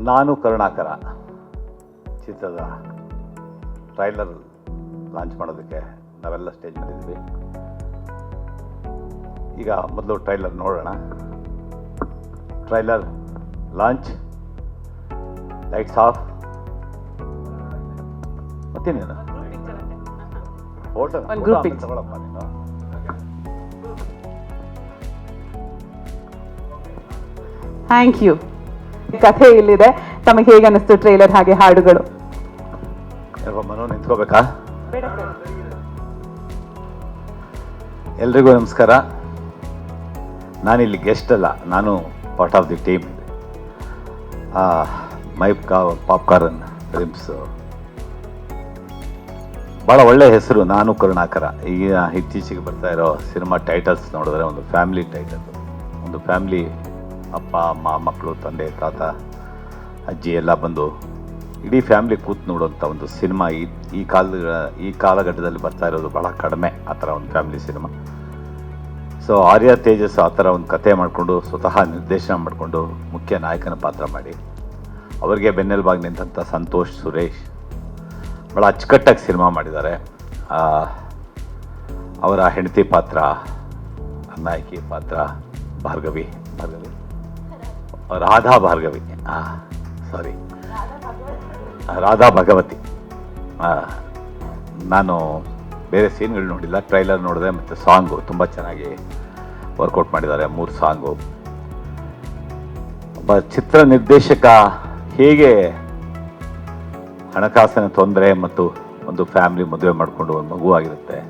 ನಾನು ಕರುಣಾಕರ ಚಿತ್ರದ trailer launch ಮಾಡೋದಕ್ಕೆ ನಾವೆಲ್ಲ ಸ್ಟೇಜ್ ಮಾಡಿದ್ವಿ. ಈಗ ಮೊದಲು ಟ್ರೈಲರ್ ನೋಡೋಣ. Trailer launch, lights off. ಮತ್ತೇನೇನು ಫೋಟೋ ತಗೊಳಪ್ಪ ನೀನು. Thank you. ಕಥೆ ಇಲ್ಲಿದೆ, ತಮಗೆ ಹೇಗೆ ಅನಿಸ್ತು ಟ್ರೈಲರ್ ಹಾಗೆ ಹಾಡುಗಳು? ಮನೋ ನಿಂತ್ಕೋಬೇಕಾ? ಎಲ್ರಿಗೂ ನಮಸ್ಕಾರ. ನಾನಿಲ್ಲಿ ಗೆಸ್ಟ್ ಅಲ್ಲ, ನಾನು part of the team. My popcorn films ಭಾಳ ಒಳ್ಳೆಯ ಹೆಸರು, ನಾನು ಕರುಣಾಕರ. ಈಗ ಇತ್ತೀಚೆಗೆ ಬರ್ತಾ ಇರೋ ಸಿನಿಮಾ ಟೈಟಲ್ಸ್ ನೋಡಿದ್ರೆ ಒಂದು ಫ್ಯಾಮಿಲಿ ಟೈಟಲ್, ಒಂದು ಫ್ಯಾಮಿಲಿ, ಅಪ್ಪ ಅಮ್ಮ ಮಕ್ಕಳು ತಂದೆ ತಾತ ಅಜ್ಜಿ ಎಲ್ಲ ಬಂದು ಇಡೀ ಫ್ಯಾಮಿಲಿ ಕೂತು ನೋಡುವಂಥ ಒಂದು ಸಿನಿಮಾ ಈ ಕಾಲಘಟ್ಟದಲ್ಲಿ ಬರ್ತಾ ಇರೋದು ಭಾಳ ಕಡಿಮೆ ಆ ಥರ ಒಂದು ಫ್ಯಾಮಿಲಿ ಸಿನಿಮಾ. ಸೊ ಆರ್ಯ ತೇಜಸ್ ಆ ಥರ ಒಂದು ಕತೆ ಮಾಡಿಕೊಂಡು ಸ್ವತಃ ನಿರ್ದೇಶನ ಮಾಡಿಕೊಂಡು ಮುಖ್ಯ ನಾಯಕನ ಪಾತ್ರ ಮಾಡಿ, ಅವರಿಗೆ ಬೆನ್ನೆಲುಬಾಗಿ ನಿಂತಹ ಸಂತೋಷ್ ಸುರೇಶ್ ಭಾಳ ಅಚ್ಚುಕಟ್ಟಾಗಿ ಸಿನಿಮಾ ಮಾಡಿದ್ದಾರೆ. ಅವರ ಹೆಂಡತಿ ಪಾತ್ರ, ನಾಯಕಿ ಪಾತ್ರ ರಾಧಾ ಭಗವತಿ. ನಾನು ಬೇರೆ ಸೀನ್ಗಳು ನೋಡಿಲ್ಲ, ಟ್ರೈಲರ್ ನೋಡಿದೆ. ಮತ್ತು ಸಾಂಗು ತುಂಬ ಚೆನ್ನಾಗಿ ವರ್ಕೌಟ್ ಮಾಡಿದ್ದಾರೆ, 3 ಸಾಂಗು. ಒಬ್ಬ ಚಿತ್ರ ನಿರ್ದೇಶಕ ಹೇಗೆ ಹಣಕಾಸಿನ ತೊಂದರೆ ಮತ್ತು ಒಂದು ಫ್ಯಾಮಿಲಿ ಮದುವೆ ಮಾಡಿಕೊಂಡು ಒಂದು ಮಗುವಾಗಿರುತ್ತೆ,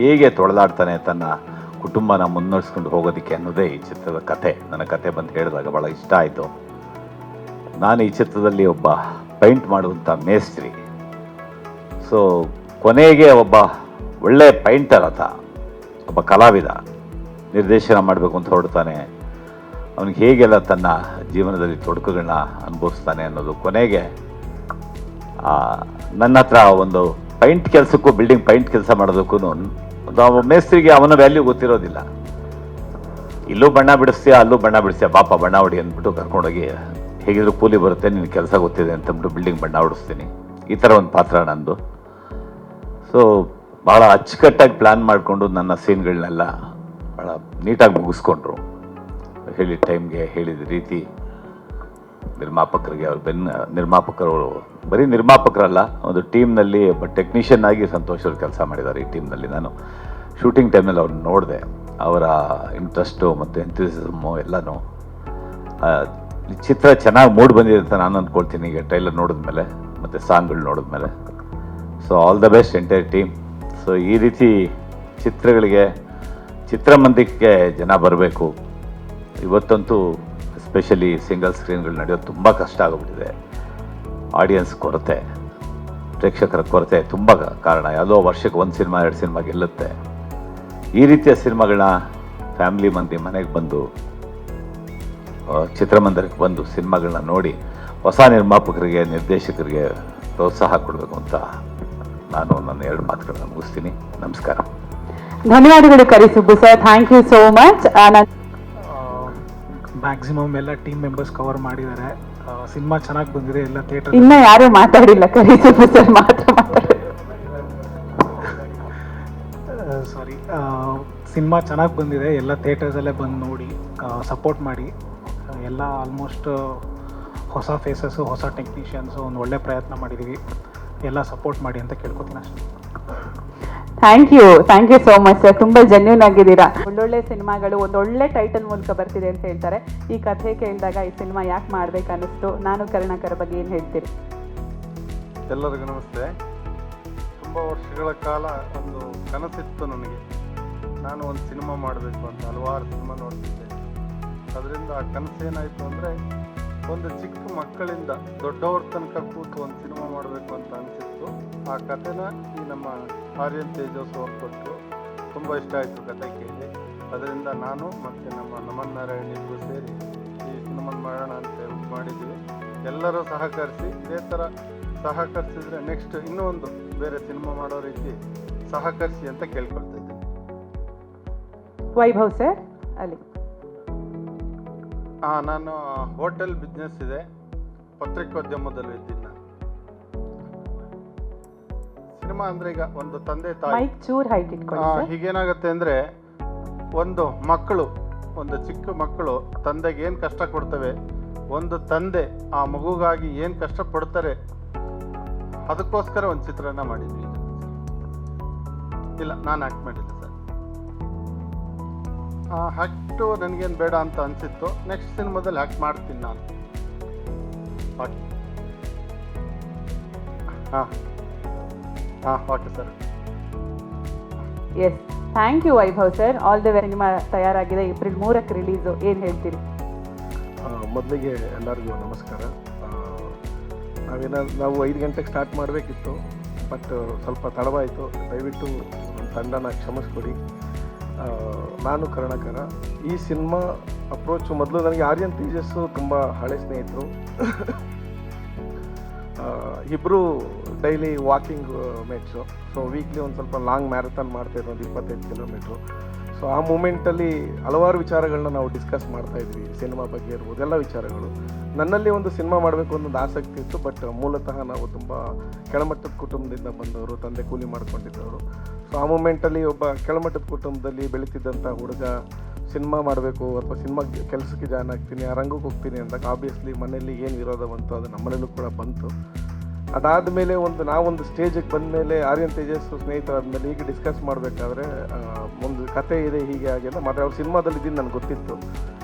ಹೇಗೆ ತೊಳೆದಾಡ್ತಾನೆ ತನ್ನ ಕುಟುಂಬನ ಮುನ್ನಡೆಸ್ಕೊಂಡು ಹೋಗೋದಕ್ಕೆ ಅನ್ನೋದೇ ಈ ಚಿತ್ರದ ಕಥೆ. ನನ್ನ ಕತೆ ಬಂದು ಹೇಳಿದಾಗ ಭಾಳ ಇಷ್ಟ ಆಯಿತು. ನಾನು ಈ ಚಿತ್ರದಲ್ಲಿ ಒಬ್ಬ ಪೈಂಟ್ ಮಾಡುವಂಥ ಮೇಸ್ತ್ರಿ. ಸೊ ಕೊನೆಗೆ ಒಬ್ಬ ಒಳ್ಳೆಯ ಪೈಂಟರ್ ಆತ, ಒಬ್ಬ ಕಲಾವಿದ ನಿರ್ದೇಶನ ಮಾಡಬೇಕು ಅಂತ ಹೊರಡ್ತಾನೆ. ಅವನಿಗೆ ಹೇಗೆಲ್ಲ ತನ್ನ ಜೀವನದಲ್ಲಿ ತೊಡಕುಗಳನ್ನ ಅನುಭವಿಸ್ತಾನೆ ಅನ್ನೋದು ಕೊನೆಗೆ ನನ್ನ ಹತ್ರ ಒಂದು ಪೈಂಟ್ ಕೆಲಸಕ್ಕೂ, ಬಿಲ್ಡಿಂಗ್ ಪೈಂಟ್ ಕೆಲಸ ಮಾಡೋದಕ್ಕೂ ಮೇಸ್ತ್ರಿಗೆ ಅವನ ವ್ಯಾಲ್ಯೂ ಗೊತ್ತಿರೋದಿಲ್ಲ. ಇಲ್ಲೂ ಬಣ್ಣ ಬಿಡಿಸ್ತೀಯ, ಅಲ್ಲೂ ಬಣ್ಣ ಬಿಡಿಸ್ತೀಯ, ಬಾಪ ಬಣ್ಣ ಹೊಡಿ ಅಂದ್ಬಿಟ್ಟು ಕರ್ಕೊಂಡೋಗಿ, ಹೇಗಿದ್ರು ಕೂಲಿ ಬರುತ್ತೆ, ನಿನ್ನ ಕೆಲಸ ಗೊತ್ತಿದೆ ಅಂತಂದ್ಬಿಟ್ಟು ಬಿಲ್ಡಿಂಗ್ ಬಣ್ಣ ಹೊಡಿಸ್ತೀನಿ. ಈ ಥರ ಒಂದು ಪಾತ್ರ ನಂದು. ಸೊ ಭಾಳ ಅಚ್ಚುಕಟ್ಟಾಗಿ ಪ್ಲ್ಯಾನ್ ಮಾಡಿಕೊಂಡು ನನ್ನ ಸೀನ್ಗಳನ್ನೆಲ್ಲ ಭಾಳ ನೀಟಾಗಿ ಮುಗಿಸ್ಕೊಂಡ್ರು. ಹೇಳಿದ ಟೈಮ್ಗೆ, ಹೇಳಿದ ರೀತಿ ನಿರ್ಮಾಪಕರಿಗೆ ನಿರ್ಮಾಪಕರು ಬರೀ ನಿರ್ಮಾಪಕರಲ್ಲ, ಒಂದು ಟೀಮ್ನಲ್ಲಿ ಒಬ್ಬ ಟೆಕ್ನಿಷಿಯನ್ ಆಗಿ ಸಂತೋಷ್ ಅವರು ಕೆಲಸ ಮಾಡಿದ್ದಾರೆ ಈ ಟೀಮ್ನಲ್ಲಿ. ನಾನು ಶೂಟಿಂಗ್ ಟೈಮಲ್ಲಿ ಅವ್ರನ್ನ ನೋಡಿದೆ, ಅವರ ಇಂಟ್ರೆಸ್ಟು ಮತ್ತು ಎಂಥೂಸಿಸಮ್ಮು ಎಲ್ಲನೂ. ಚಿತ್ರ ಚೆನ್ನಾಗಿ ಮೂಡ್ ಬಂದಿದೆ ಅಂತ ನಾನು ಅಂದ್ಕೊಳ್ತೀನಿ ಈಗ ಟ್ರೈಲರ್ ನೋಡಿದ್ಮೇಲೆ ಮತ್ತು ಸಾಂಗ್ಗಳು ನೋಡಿದ್ಮೇಲೆ. So all the best entire team. So ಈ ರೀತಿ ಚಿತ್ರಗಳಿಗೆ, ಚಿತ್ರಮಂದಿರಕ್ಕೆ ಜನ ಬರಬೇಕು. ಇವತ್ತಂತೂ ಎಸ್ಪೆಷಲಿ ಸಿಂಗಲ್ ಸ್ಕ್ರೀನ್ಗಳು ನಡೆಯೋದು ತುಂಬ ಕಷ್ಟ ಆಗೋಗ್ಬಿಟ್ಟಿದೆ. ಆಡಿಯನ್ಸ್ ಕೊರತೆ, ಪ್ರೇಕ್ಷಕರ ಕೊರತೆ ತುಂಬ ಕಾರಣ. ಯಾವುದೋ ವರ್ಷಕ್ಕೆ 1 ಸಿನಿಮಾ 2 ಸಿನಿಮಾ ಗೆಲ್ಲುತ್ತೆ. ಈ ರೀತಿಯ ಸಿನಿಮಾಗಳನ್ನ ಫ್ಯಾಮಿಲಿ ಮಂದಿ ಮನೆಗೆ ಬಂದು, ಚಿತ್ರಮಂದಿರಕ್ಕೆ ಬಂದು ಸಿನಿಮಾಗಳನ್ನ ನೋಡಿ ಹೊಸ ನಿರ್ಮಾಪಕರಿಗೆ, ನಿರ್ದೇಶಕರಿಗೆ ಪ್ರೋತ್ಸಾಹ ಕೊಡಬೇಕು ಅಂತ ನಾನು ನನ್ನ 2 ಮಾತುಗಳನ್ನ ಮುಗಿಸ್ತೀನಿ. ನಮಸ್ಕಾರ. ಧನ್ಯವಾದಗಳು Karisubbu sir, thank you so much. Maximum ಎಲ್ಲ ಟೀಮ್ ಮೆಂಬರ್ಸ್ ಕವರ್ ಮಾಡಿದ್ದಾರೆ. ಸಿನಿಮಾ ಚೆನ್ನಾಗಿ ಬಂದಿದೆ, ಎಲ್ಲ ಥಿಯೇಟರ್. ಇನ್ನ ಯಾರು ಮಾತಾಡಿಲ್ಲ, ಕರಿಸುಬ್ಬು ಸರ್ ಮಾತ್ರ ಸಾರಿ. ಸಿನಿಮಾ ಚೆನ್ನಾಗಿ ಬಂದಿದೆ, ಎಲ್ಲ ಥಿಯೇಟರ್ಸಲ್ಲೇ ಬಂದು ನೋಡಿ ಸಪೋರ್ಟ್ ಮಾಡಿ. ಎಲ್ಲ ಆಲ್ಮೋಸ್ಟ್ ಹೊಸ ಫೇಸಸ್ಸು, ಹೊಸ ಟೆಕ್ನಿಷಿಯನ್ಸು, ಒಂದು ಒಳ್ಳೆ ಪ್ರಯತ್ನ ಮಾಡಿದ್ದೀವಿ. ಎಲ್ಲ ಸಪೋರ್ಟ್ ಮಾಡಿ ಅಂತ ಕೇಳ್ಕೊತೀನಿ ಅಷ್ಟೇ. Thank you so much sir. ತುಂಬ ಜೆನ್ಯೂನ್ ಆಗಿದ್ದೀರಾ. ಒಳ್ಳೊಳ್ಳೆ ಸಿನಿಮಾಗಳು ಒಂದೊಳ್ಳೆ ಟೈಟಲ್ ಮೂಲಕ ಬರ್ತಿದೆ ಅಂತ ಹೇಳ್ತಾರೆ. ಈ ಕಥೆ ಕೇಳಿದಾಗ ಈ ಸಿನಿಮಾ ಯಾಕೆ ಮಾಡ್ಬೇಕು ಅನ್ನಿಸ್ತು? ನಾನು ಕರುಣಾಕರ ಬಗ್ಗೆ ಏನು ಹೇಳ್ತೀರಿ? ಎಲ್ಲರಿಗೂ ನಮಸ್ತೆ. ತುಂಬ ವರ್ಷಗಳ ಕಾಲ ಒಂದು ಕನಸಿತ್ತು ನನಗೆ, ನಾನು ಒಂದು ಸಿನಿಮಾ ಮಾಡಬೇಕು ಅಂತ. ಹಲವಾರು ಸಿನಿಮಾ ನೋಡ್ತಿದ್ದೆ. ಅದರಿಂದ ಆ ಕನಸೇನಾಯಿತು ಅಂದರೆ, ಒಂದು ಚಿಕ್ಕ ಮಕ್ಕಳಿಂದ ದೊಡ್ಡವ್ರ ತನಕ ಕೂತು ಒಂದು ಸಿನಿಮಾ ಮಾಡಬೇಕು ಅಂತ ಅನಿಸಿತ್ತು. ಆ ಕಥೆನ ಈ ನಮ್ಮ ಆರ್ಯನ್ ತೇಜಸ್ ಅವ್ರು ಕೊಟ್ಟರು. ತುಂಬ ಇಷ್ಟ ಆಯಿತು ಕತೆ ಕೇಳಿ. ಅದರಿಂದ ನಾನು ಮತ್ತು ನಮ್ಮ ನಮನ್ ನಾರಾಯಣ್ ಇಬ್ಬರು ಸೇರಿ ಈ ಸಿನಿಮಾ ಮಾಡೋಣ ಅಂತ ಮಾಡಿದ್ದೀವಿ. ಎಲ್ಲರೂ ಸಹಕರಿಸಿ, ಇದೇ ಥರ ಸಹಕರಿಸಿದ್ರೆ ನೆಕ್ಸ್ಟ್ ಇನ್ನೂ ಒಂದು ಬೇರೆ ಸಿನಿಮಾ ಮಾಡೋ ರೀತಿ ಸಹಕರಿಸಿ ಅಂತ ಕೇಳ್ಕೊಳ್ತಾ ಇದ್ದೀನಿ. ವೈಭವ್ ಸರ್ ಅಲ್ಲಿ ನಾನು ಹೋಟೆಲ್ ಬಿಸ್ನೆಸ್ ಇದೆ, ಪತ್ರಿಕೋದ್ಯಮದಲ್ಲೂ ಇದ್ದೀನಿ ನಾನು. ಸಿನಿಮಾ ಅಂದರೆ ಈಗ ಒಂದು ತಂದೆ ತಾಯಿ, ಮೈಕ್ ಚೂರ್ ಹೈಟ್ ಇಟ್ಕೊಳ್ಳಿ ಸರ್. ಹೀಗೇನಾಗುತ್ತೆ ಅಂದರೆ ಒಂದು ಮಕ್ಕಳು, ಒಂದು ಚಿಕ್ಕ ಮಕ್ಕಳು ತಂದೆಗೆ ಏನು ಕಷ್ಟ ಕೊಡ್ತವೆ, ಒಂದು ತಂದೆ ಆ ಮಗುಗಾಗಿ ಏನು ಕಷ್ಟಪಡ್ತಾರೆ, ಅದಕ್ಕೋಸ್ಕರ ಒಂದು ಚಿತ್ರನ ಮಾಡಿದ್ವಿ. ಇಲ್ಲ, ನಾನು ಆ್ಯಕ್ಟ್ ಮಾಡಿದ್ದೆ ಸರ್. ಆ್ಯಕ್ಟು ನನಗೇನು ಬೇಡ ಅಂತ ಅನಿಸಿತ್ತು. ನೆಕ್ಸ್ಟ್ ಸಿನಿಮಾದಲ್ಲಿ ಆ್ಯಕ್ಟ್ ಮಾಡ್ತೀನಿ ನಾನು. Okay sir. Yes, thank you Vaibhav sir. All the way. Cinema ತಯಾರಾಗಿದೆ, ಏಪ್ರಿಲ್ 3ಕ್ಕೆ ರಿಲೀಸು. ಏನು ಹೇಳ್ತೀರಿ? ಮೊದಲಿಗೆ ಎಲ್ಲರಿಗೂ ನಮಸ್ಕಾರ. ನಾವು 5 ಗಂಟೆಗೆ ಸ್ಟಾರ್ಟ್ ಮಾಡಬೇಕಿತ್ತು, ಬಟ್ ಸ್ವಲ್ಪ ತಡವಾಯಿತು. ದಯವಿಟ್ಟು ನಮ್ಮ ತಂಡನ ಕ್ಷಮಿಸ್ಕೊಡಿ. ನಾನು ಕರುಣಾಕರ. ಈ ಸಿನಿಮಾ ಅಪ್ರೋಚು ಮೊದಲು ನನಗೆ ಆರ್ಯನ್ ತೇಜಸ್ಸು ತುಂಬ ಹಳೆ ಸ್ನೇಹಿತರು. ಇಬ್ಬರು daily walking mates. So weekly ಒಂದು ಸ್ವಲ್ಪ ಲಾಂಗ್ ಮ್ಯಾರಥಾನ್ ಮಾಡ್ತಾಯಿದ್ರು, ಒಂದು 25 ಕಿಲೋಮೀಟ್ರು. ಸೊ ಆ ಮೂಮೆಂಟಲ್ಲಿ ಹಲವಾರು ವಿಚಾರಗಳನ್ನ ನಾವು ಡಿಸ್ಕಸ್ ಮಾಡ್ತಾಯಿದ್ವಿ. ಸಿನಿಮಾ ಬಗ್ಗೆ ಇರ್ಬೋದು, ಎಲ್ಲ ವಿಚಾರಗಳು. ನನ್ನಲ್ಲಿ ಒಂದು ಸಿನಿಮಾ ಮಾಡಬೇಕು ಅನ್ನೋದು ಆಸಕ್ತಿ ಇತ್ತು, ಬಟ್ ಮೂಲತಃ ನಾವು ತುಂಬ ಕೆಳಮಟ್ಟದ ಕುಟುಂಬದಿಂದ ಬಂದವರು, ತಂದೆ ಕೂಲಿ ಮಾಡ್ಕೊಂಡಿದ್ದವರು. ಸೊ ಆ ಮೂಮೆಂಟಲ್ಲಿ ಒಬ್ಬ ಕೆಳಮಟ್ಟದ ಕುಟುಂಬದಲ್ಲಿ ಬೆಳೀತಿದ್ದಂಥ ಹುಡುಗ ಸಿನಿಮಾ ಮಾಡಬೇಕು ಅಥವಾ ಸಿನಿಮಾ ಕೆಲಸಕ್ಕೆ ಜಾಯ್ನ್ ಆಗ್ತೀನಿ, ಆ ರಂಗಕ್ಕೆ ಹೋಗ್ತೀನಿ ಅಂದಾಗ ಆಬ್ವಿಯಸ್ಲಿ ಮನೆಯಲ್ಲಿ ಏನು ವಿರೋಧ ಬಂತು ಅದು ನಮ್ಮನೇಲೂ ಕೂಡ ಬಂತು. ಅದಾದಮೇಲೆ ನಾವೊಂದು ಸ್ಟೇಜಿಗೆ ಬಂದಮೇಲೆ ಆರ್ಯನ್ ತೇಜಸ್ ಸ್ನೇಹಿತರಾದ್ಮೇಲೆ ಹೀಗೆ ಡಿಸ್ಕಸ್ ಮಾಡಬೇಕಾದ್ರೆ ಒಂದು ಕತೆ ಇದೆ ಹೀಗೆ ಹಾಗೆ ಅಂತ ಮಾತ್ರ ಅವ್ರು ಸಿನಿಮಾದಲ್ಲಿ ಇದ್ದೀನಿ ನನಗೆ ಗೊತ್ತಿತ್ತು.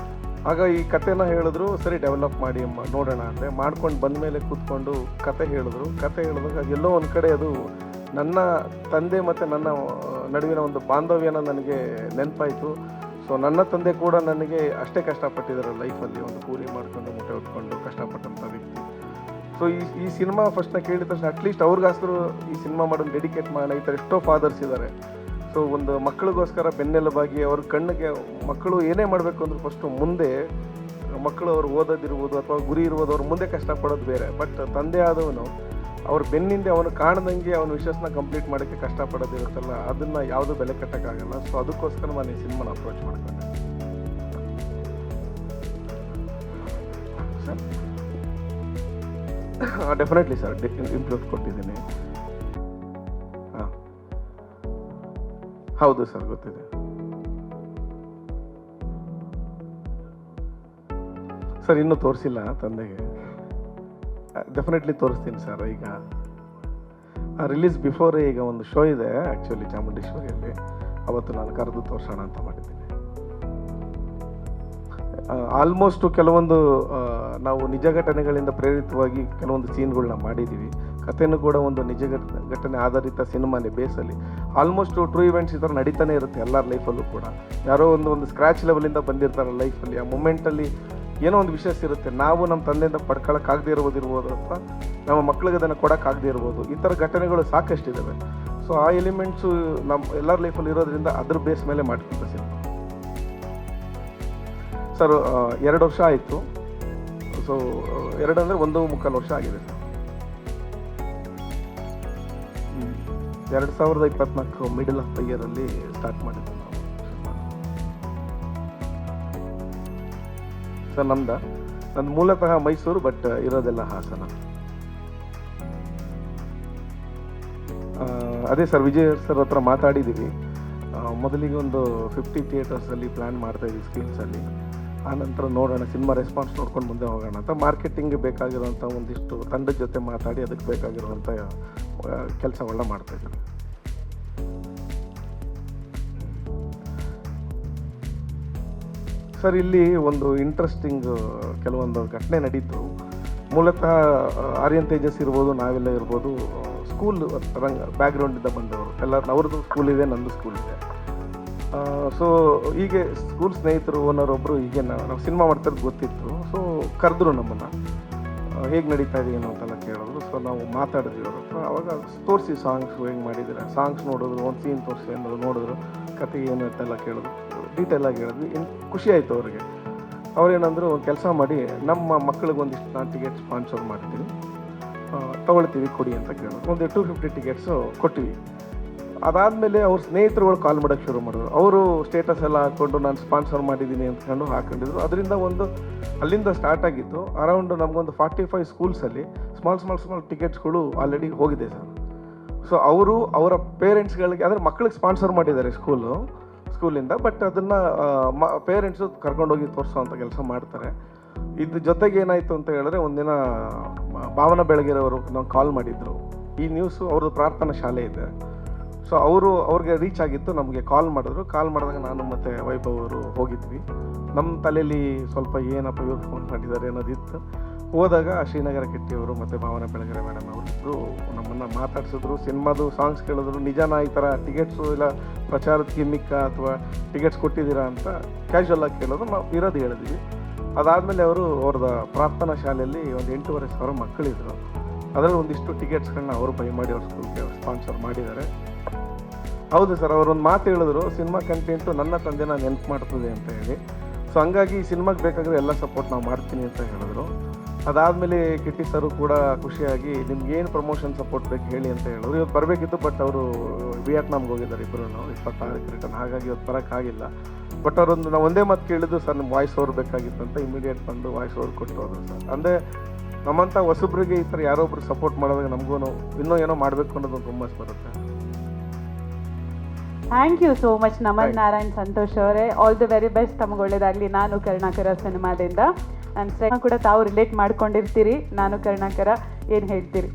ಆಗ ಈ ಕತೆನ ಹೇಳಿದ್ರು, ಸರಿ ಡೆವಲಪ್ ಮಾಡಿ ನೋಡೋಣ ಅಂದರೆ ಮಾಡ್ಕೊಂಡು ಬಂದಮೇಲೆ ಕೂತ್ಕೊಂಡು ಕತೆ ಹೇಳಿದಾಗ ಎಲ್ಲೋ ಒಂದು ಕಡೆ ಅದು ನನ್ನ ತಂದೆ ಮತ್ತು ನನ್ನ ನಡುವಿನ ಒಂದು ಬಾಂಧವ್ಯನ ನನಗೆ ನೆನಪಾಯಿತು. ಸೊ ನನ್ನ ತಂದೆ ಕೂಡ ನನಗೆ ಅಷ್ಟೇ ಕಷ್ಟಪಟ್ಟಿದ್ದಾರೆ ಲೈಫಲ್ಲಿ, ಒಂದು ಕೂಲಿ ಮಾಡಿಕೊಂಡು ಮುಟ್ಟೆ ಹೊತ್ಕೊಂಡು ಕಷ್ಟಪಟ್ಟಂಥ ವ್ಯಕ್ತಿ. ಸೊ ಈ ಸಿನಿಮಾ ಫಸ್ಟ್ನ ಕೇಳಿದ ತಕ್ಷಣ ಅಟ್ಲೀಸ್ಟ್ ಅವ್ರಿಗೋಸ್ಕರ ಈ ಸಿನಿಮಾ ಮಾಡೋದು ಡೆಡಿಕೇಟ್ ಮಾಡೋಣ. ಈ ಥರ ಎಷ್ಟೋ ಫಾದರ್ಸ್ ಇದ್ದಾರೆ. ಸೊ ಒಂದು ಮಕ್ಕಳಿಗೋಸ್ಕರ ಬೆನ್ನೆಲುಬಾಗಿ ಅವ್ರ ಕಣ್ಣಿಗೆ ಮಕ್ಕಳು ಏನೇ ಮಾಡಬೇಕು ಅಂದ್ರೆ ಫಸ್ಟು ಮುಂದೆ ಮಕ್ಕಳು ಅವ್ರು ಓದೋದಿರ್ಬೋದು ಅಥವಾ ಗುರಿ ಇರ್ಬೋದು, ಅವ್ರು ಮುಂದೆ ಕಷ್ಟಪಡೋದು ಬೇರೆ. ಬಟ್ ತಂದೆ ಆದವನು ಅವ್ರ ಬೆನ್ನಿಂದೆ ಅವನು ಕಾಣ್ದಂಗೆ ಅವನ ವಿಷಸ್ನ ಕಂಪ್ಲೀಟ್ ಮಾಡೋಕ್ಕೆ ಕಷ್ಟಪಡೋದಿರುತ್ತಲ್ಲ, ಅದನ್ನು ಯಾವುದೂ ಬೆಲೆ ಕಟ್ಟೋಕ್ಕಾಗಲ್ಲ. ಸೊ ಅದಕ್ಕೋಸ್ಕರ ನಾನು ಈ ಸಿನಿಮಾನ ಅಪ್ರೋಚ್ ಮಾಡ್ಕೊಂಡೆ ಸರ್. ಡೆಫಿನೆಟ್ಲಿ ಸರ್, ಇಂಪ್ರೂವ್ ಕೊಟ್ಟಿದ್ದೀನಿ. ಹಾಂ ಹೌದು ಸರ್, ಗೊತ್ತಿದೆ ಸರ್. ಇನ್ನೂ ತೋರಿಸಿಲ್ಲ ತಂದೆಗೆ, ಡೆಫಿನೆಟ್ಲಿ ತೋರಿಸ್ತೀನಿ ಸರ್. ಈಗ ರಿಲೀಸ್ ಬಿಫೋರ್ ಈಗ ಒಂದು ಶೋ ಇದೆ ಆ್ಯಕ್ಚುಲಿ ಚಾಮುಂಡೇಶ್ವರಿಯಲ್ಲಿ, ಅವತ್ತು ನಾನು ಕರೆದು ತೋರಿಸೋಣ ಅಂತ ಮಾಡಿದ್ದೀನಿ. ಆಲ್ಮೋಸ್ಟು ಕೆಲವೊಂದು ನಾವು ನಿಜ ಘಟನೆಗಳಿಂದ ಪ್ರೇರಿತವಾಗಿ ಕೆಲವೊಂದು ಸೀನ್ಗಳನ್ನ ಮಾಡಿದ್ದೀವಿ. ಕಥೆನೂ ಕೂಡ ಒಂದು ನಿಜ ಘಟನೆ ಆಧಾರಿತ ಸಿನಿಮಾನೇ ಬೇಸಲ್ಲಿ. ಆಲ್ಮೋಸ್ಟ್ ಟ್ರೂ ಇವೆಂಟ್ಸ್ ಈ ಥರ ನಡೀತಾನೆ ಇರುತ್ತೆ ಎಲ್ಲರ ಲೈಫಲ್ಲೂ ಕೂಡ. ಯಾರೋ ಒಂದು ಸ್ಕ್ರ್ಯಾಚ್ ಲೆವೆಲಿಂದ ಬಂದಿರ್ತಾರೆ ಲೈಫಲ್ಲಿ, ಆ ಮೂಮೆಂಟಲ್ಲಿ ಏನೋ ಒಂದು ವಿಷಯ ಇರುತ್ತೆ. ನಾವು ನಮ್ಮ ತಂದೆಯಿಂದ ಪಡ್ಕೊಳ್ಳೋಕ್ಕಾಗದೇ ಇರ್ಬೋದು ಅಥವಾ ನಮ್ಮ ಮಕ್ಳಿಗೆ ಅದನ್ನು ಕೊಡೋಕ್ಕಾಗದೇ ಇರ್ಬೋದು. ಈ ಥರ ಘಟನೆಗಳು ಸಾಕಷ್ಟಿದ್ದಾವೆ. ಸೊ ಆ ಎಲಿಮೆಂಟ್ಸು ನಮ್ಮ ಎಲ್ಲರ ಲೈಫಲ್ಲಿ ಇರೋದ್ರಿಂದ ಅದ್ರ ಬೇಸ್ ಮೇಲೆ ಮಾಡ್ಕೊಂತ ಸಿನಿಮಾ ಸರ್. 2 ವರ್ಷ ಆಯಿತು. ಸೊ 2 ಅಂದರೆ 1.25 ವರ್ಷ ಆಗಿದೆ ಸರ್. 2024 ಮಿಡಲ್ ಆಫ್ ದ ಇಯರಲ್ಲಿ ಸ್ಟಾರ್ಟ್ ಮಾಡಿದ್ದು ನಾವು ಸರ್. ನಂದು ಮೂಲತಃ ಮೈಸೂರು, ಬಟ್ ಇರೋದೆಲ್ಲ ಹಾಸನ. ಅದೇ ಸರ್, ವಿಜಯ್ ಸರ್ ಹತ್ರ ಮಾತಾಡಿದ್ದೀವಿ. ಮೊದಲಿಗೆ ಒಂದು 50 ಥಿಯೇಟರ್ಸಲ್ಲಿ ಪ್ಲ್ಯಾನ್ ಮಾಡ್ತಾಯಿದ್ವಿ ಸ್ಕ್ರೀನ್ಸಲ್ಲಿ. ಆನಂತರ ನೋಡೋಣ, ಸಿನಿಮಾ ರೆಸ್ಪಾನ್ಸ್ ನೋಡ್ಕೊಂಡು ಮುಂದೆ ಹೋಗೋಣ ಅಂತ ಮಾರ್ಕೆಟಿಂಗ್ಗೆ ಬೇಕಾಗಿರುವಂಥ ಒಂದಿಷ್ಟು ತಂಡದ ಜೊತೆ ಮಾತಾಡಿ ಅದಕ್ಕೆ ಬೇಕಾಗಿರುವಂಥ ಕೆಲಸಗಳನ್ನ ಮಾಡ್ತಾಯಿದ್ದೀವಿ ಸರ್. ಇಲ್ಲಿ ಒಂದು ಇಂಟ್ರೆಸ್ಟಿಂಗ್ ಕೆಲವೊಂದು ಘಟನೆ ನಡೀತು. ಮೂಲತಃ ಆರ್ಯನ್ ತೇಜಸ್ ಇರ್ಬೋದು, ನಾವೆಲ್ಲ ಇರ್ಬೋದು, ಸ್ಕೂಲ್ ಬ್ಯಾಕ್ಗ್ರೌಂಡಿಂದ ಬಂದವರು ಎಲ್ಲರೂ. ಅವ್ರದ್ದು ಸ್ಕೂಲ್ ಇದೆ, ನಂದು ಸ್ಕೂಲ್ ಇದೆ. ಸೊ ಹೀಗೆ ಸ್ಕೂಲ್ ಸ್ನೇಹಿತರು ಓನರೊಬ್ಬರು ಹೀಗೆ ನಾವು ಸಿನಿಮಾ ಮಾಡ್ತಿರೋದು ಗೊತ್ತಿತ್ತು. ಸೊ ಕರೆದ್ರು ನಮ್ಮನ್ನು, ಹೇಗೆ ನಡೀತಾ ಇದೆ ಏನು ಅಂತೆಲ್ಲ ಕೇಳಿದ್ರು. ಸೊ ನಾವು ಮಾತಾಡಿದ್ವಿ ಅವ್ರ ಹತ್ರ. ಅವಾಗ ತೋರಿಸಿ ಸಾಂಗ್ಸ್ ಹೆಂಗೆ ಮಾಡಿದ್ದಾರೆ, ಸಾಂಗ್ಸ್ ನೋಡಿದ್ರು, ಒಂದು ಸೀನ್ ತೋರಿಸಿ ಅನ್ನೋದು ನೋಡಿದ್ರು, ಕತೆ ಏನು ಅಂತೆಲ್ಲ ಕೇಳಿದ್ರು, ಡೀಟೇಲಾಗಿ ಹೇಳಿದ್ವಿ. ಖುಷಿ ಆಯಿತು ಅವ್ರಿಗೆ. ಅವ್ರೇನಂದ್ರು, ಒಂದು ಕೆಲಸ ಮಾಡಿ, ನಮ್ಮ ಮಕ್ಕಳಿಗೆ ಒಂದಿಷ್ಟು ನಾನು ಟಿಕೆಟ್ ಸ್ಪಾನ್ಸರ್ ಮಾಡ್ತೀನಿ, ತೊಗೊಳ್ತೀವಿ ಕೊಡಿ ಅಂತ ಕೇಳಿದ್ರು. ಒಂದು 250 ಟಿಕೆಟ್ಸು ಕೊಟ್ಟಿವಿ. ಅದಾದಮೇಲೆ ಅವ್ರ ಸ್ನೇಹಿತರುಗಳು ಕಾಲ್ ಮಾಡೋಕ್ಕೆ ಶುರು ಮಾಡಿದ್ರು. ಅವರು ಸ್ಟೇಟಸ್ ಎಲ್ಲ ಹಾಕ್ಕೊಂಡು ನಾನು ಸ್ಪಾನ್ಸರ್ ಮಾಡಿದ್ದೀನಿ ಅಂದ್ಕೊಂಡು ಹಾಕೊಂಡಿದ್ರು. ಅದರಿಂದ ಒಂದು ಅಲ್ಲಿಂದ ಸ್ಟಾರ್ಟ್ ಆಗಿತ್ತು. ಅರೌಂಡ್ ನಮಗೊಂದು 45 ಸ್ಕೂಲ್ಸಲ್ಲಿ ಸ್ಮಾಲ್ ಟಿಕೆಟ್ಸ್ಗಳು ಆಲ್ರೆಡಿ ಹೋಗಿದೆ ಸರ್. ಸೊ ಅವರು ಅವರ ಪೇರೆಂಟ್ಸ್ಗಳಿಗೆ ಅಂದರೆ ಮಕ್ಕಳಿಗೆ ಸ್ಪಾನ್ಸರ್ ಮಾಡಿದ್ದಾರೆ ಸ್ಕೂಲಿಂದ. ಬಟ್ ಅದನ್ನು ಪೇರೆಂಟ್ಸು ಕರ್ಕೊಂಡೋಗಿ ತೋರಿಸೋವಂಥ ಕೆಲಸ ಮಾಡ್ತಾರೆ. ಇದ್ರ ಜೊತೆಗೆ ಏನಾಯಿತು ಅಂತ ಹೇಳಿದ್ರೆ, ಒಂದಿನ ಭಾವನಾ ಬೆಳಗೆರೆಯವರು ನಾವು ಕಾಲ್ ಮಾಡಿದ್ರು. ಈ ನ್ಯೂಸು ಅವ್ರದ್ದು ಪ್ರಾರ್ಥನಾ ಶಾಲೆ ಇದೆ. ಸೊ ಅವ್ರಿಗೆ ರೀಚ್ ಆಗಿತ್ತು, ನಮಗೆ ಕಾಲ್ ಮಾಡಿದ್ರು. ಕಾಲ್ ಮಾಡಿದಾಗ ನಾನು ಮತ್ತು ವೈಭವ್ ಅವರು ಹೋಗಿದ್ವಿ. ನಮ್ಮ ತಲೆಯಲ್ಲಿ ಸ್ವಲ್ಪ ಏನಪ್ಪ ಇವ್ರು ಫೋನ್ ಮಾಡಿದ್ದಾರೆ ಅನ್ನೋದಿತ್ತು. ಹೋದಾಗ ಶ್ರೀನಗರ ಕಿಟ್ಟಿಯವರು ಮತ್ತು ಭಾವನಾ ಬೆಳಗೆರೆ ಮೇಡಮ್ ಅವರಿಬ್ಬರು ನಮ್ಮನ್ನು ಮಾತಾಡ್ಸಿದ್ರು. ಸಿನಿಮಾದು ಸಾಂಗ್ಸ್ ಕೇಳಿದ್ರು. ನಿಜಾನ ಈ ಥರ ಟಿಕೆಟ್ಸು ಇಲ್ಲ ಪ್ರಚಾರದ ಗಿಮ್ಮಿಕ್ಕ ಅಥವಾ ಟಿಕೆಟ್ಸ್ ಕೊಟ್ಟಿದ್ದೀರಾ ಅಂತ ಕ್ಯಾಶುವಲ್ ಆಗಿ ಕೇಳೋದು. ನಾವು ಇರೋದು ಹೇಳಿದ್ವಿ. ಅದಾದಮೇಲೆ ಅವ್ರದ್ದು ಪ್ರಾರ್ಥನಾ ಶಾಲೆಯಲ್ಲಿ ಒಂದು 8,500 ಮಕ್ಕಳಿದ್ರು. ಅದರಲ್ಲಿ ಒಂದಿಷ್ಟು ಟಿಕೆಟ್ಸ್ಗಳನ್ನ ಅವರು ಬೈ ಮಾಡಿ ಅವ್ರ ಸ್ಕೂಲ್ಗೆ ಸ್ಪಾನ್ಸರ್ ಮಾಡಿದ್ದಾರೆ. ಹೌದು ಸರ್, ಅವರೊಂದು ಮಾತು ಹೇಳಿದ್ರು, ಸಿನಿಮಾ ಕಂಟೆಂಟು ನನ್ನ ತಂದೆನ ನೆನಪು ಮಾಡ್ತದೆ ಅಂತ ಹೇಳಿ. ಸೊ ಹಂಗಾಗಿ ಈ ಸಿನಿಮಾಗೆ ಬೇಕಾದರೆ ಎಲ್ಲ ಸಪೋರ್ಟ್ ನಾವು ಮಾಡ್ತೀನಿ ಅಂತ ಹೇಳಿದ್ರು. ಅದಾದಮೇಲೆ ಕಿಟ್ಟಿ ಸರು ಕೂಡ ಖುಷಿಯಾಗಿ ನಿಮ್ಗೆ ಏನು ಪ್ರಮೋಷನ್ ಸಪೋರ್ಟ್ ಬೇಕು ಹೇಳಿ ಅಂತ ಹೇಳಿದ್ರು. ಇವತ್ತು ಬರಬೇಕಿತ್ತು, ಬಟ್ ಅವರು ವಿಯಟ್ನಾಮ್ಗೆ ಹೋಗಿದ್ದಾರೆ ಇಬ್ಬರು 26ಕ್ಕೆ ರಿಟರ್ನ್. ಹಾಗಾಗಿ ಇವತ್ತು ಬರೋಕ್ಕಾಗಿಲ್ಲ. ಬಟ್ ನಾವು ಒಂದೇ ಮಾತು ಕೇಳಿದ್ದು, ಸರ್ ನಿಮ್ಮ ವಾಯ್ಸ್ ಓವರ್ ಬೇಕಾಗಿತ್ತು ಅಂತ ಇಮಿಡಿಯೇಟ್ ಬಂದು ವಾಯ್ಸ್ ಓವರ್ ಕೊಟ್ಟು ಹೋದ್ರು ಸರ್. ಅಂದರೆ ನಮ್ಮಂಥ ಹೊಸಬ್ರಿಗೆ ಈ ಥರ ಯಾರೊಬ್ರು ಸಪೋರ್ಟ್ ಮಾಡಿದಾಗ ನಮಗೂ ಇನ್ನೂ ಏನೋ ಮಾಡಬೇಕು ಅನ್ನೋದು ಹುಮ್ಮಸ್ ಬರುತ್ತೆ. Thank you so much Naman Narayan Santhosh ಅವರೇ. All the very best. ತಮಗೆ ಒಳ್ಳೇದಾಗಲಿ. ನಾನು ಕರುಣಾಕರ ಸಿನಿಮಾದಿಂದ ನನ್ನ ಕೂಡ ತಾವು ರಿಲೇಟ್ ಮಾಡ್ಕೊಂಡಿರ್ತೀರಿ. ನಾನು ಕರುಣಾಕರ ಏನು ಹೇಳ್ತೀರಿ?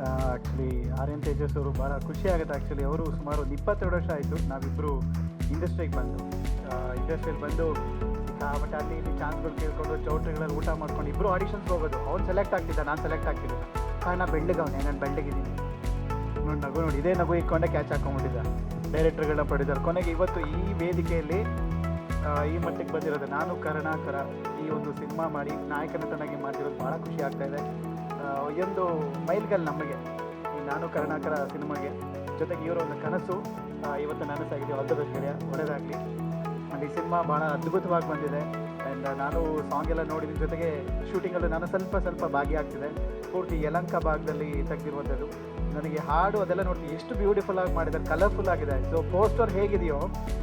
ಆ್ಯಕ್ಚುಲಿ ಆರ್ಯನ್ ತೇಜಸ್ ಅವರು ಭಾಳ ಖುಷಿ ಆಗುತ್ತೆ. ಆ್ಯಕ್ಚುಲಿ ಅವರು ಸುಮಾರು ಒಂದು 22 ವರ್ಷ ಆಯಿತು ನಾವಿಬ್ಬರು ಇಂಡಸ್ಟ್ರಿಯಲ್ಲಿ ಬಂದು ಬಟ್ ಅಲ್ಲಿ ಇಲ್ಲಿ ಚಾನ್ಸ್ಗಳು ಕೇಳ್ಕೊಂಡು ಚೌಟ್ರಿಗಳಲ್ಲಿ ಊಟ ಮಾಡ್ಕೊಂಡು ಇಬ್ಬರು ಆಡಿಷನ್ಸ್ ಹೋಗೋದು. ಅವ್ನು ಸೆಲೆಕ್ಟ್ ಆಗ್ತಿದ್ದ, ನಾನು ಸೆಲೆಕ್ಟ್ ಆಗ್ತಿದ್ದ. ಕಾರಣ ಬೆಳ್ಳಗವನೇ, ನಾನು ಬೆಳ್ಳಗಿದ್ದೀನಿ ನೋಡಿ. ನಗು ನೋಡಿ, ಇದೇ ನಗು ಇಟ್ಕೊಂಡೆ ಕ್ಯಾಚ್ ಹಾಕೊಂಡ್ಬಿಟ್ಟಿದ್ದ. ಡೈರೆಕ್ಟರ್ಗಳನ್ನ ಪಡೆದಾರೆ. ಕೊನೆಗೆ ಇವತ್ತು ಈ ವೇದಿಕೆಯಲ್ಲಿ ಈ ಮಟ್ಟಿಗೆ ಬಂದಿರೋದು ನಾನು ಕರುಣಾಕರ ಈ ಒಂದು ಸಿನಿಮಾ ಮಾಡಿ ನಾಯಕ ನಟನಾಗಿ ಮಾಡಿರೋದು ಭಾಳ ಖುಷಿ ಆಗ್ತಾಯಿದೆ. ಒಂದು ಮೈಲ್ಗಲ್ ನಮಗೆ ಈ ನಾನು ಕರುಣಾಕರ ಸಿನಿಮಾಗೆ. ಜೊತೆಗೆ ಇವರ ಒಂದು ಕನಸು ಇವತ್ತು ನನಸಾಗಿದೆ. ಆಲ್ ದ ಬೆಸ್ಟ್ ಗೆಳೆಯ, ಒಳ್ಳೆಯದಾಗಲಿ. ಆ್ಯಂಡ್ ಈ ಸಿನಿಮಾ ಭಾಳ ಅದ್ಭುತವಾಗಿ ಬಂದಿದೆ. ಆ್ಯಂಡ್ ನಾನು ಸಾಂಗ್ ಎಲ್ಲ ನೋಡಿದ ಜೊತೆಗೆ ಶೂಟಿಂಗಲ್ಲೂ ನಾನು ಸ್ವಲ್ಪ ಭಾಗಿಯಾಗ್ತಿದೆ. ಪೂರ್ತಿ ಯಲಂಕ ಭಾಗದಲ್ಲಿ ತೆಗೆದಿರುವಂಥದ್ದು. ನನಗೆ ಹಾಡು ಅದೆಲ್ಲ ನೋಡ್ತೀವಿ, ಎಷ್ಟು ಬ್ಯೂಟಿಫುಲ್ ಆಗಿ ಮಾಡಿದ್ದಾರೆ, ಕಲರ್ಫುಲ್ ಆಗಿದೆ. ಸೊ ಪೋಸ್ಟರ್ ಹೇಗಿದೆಯೋ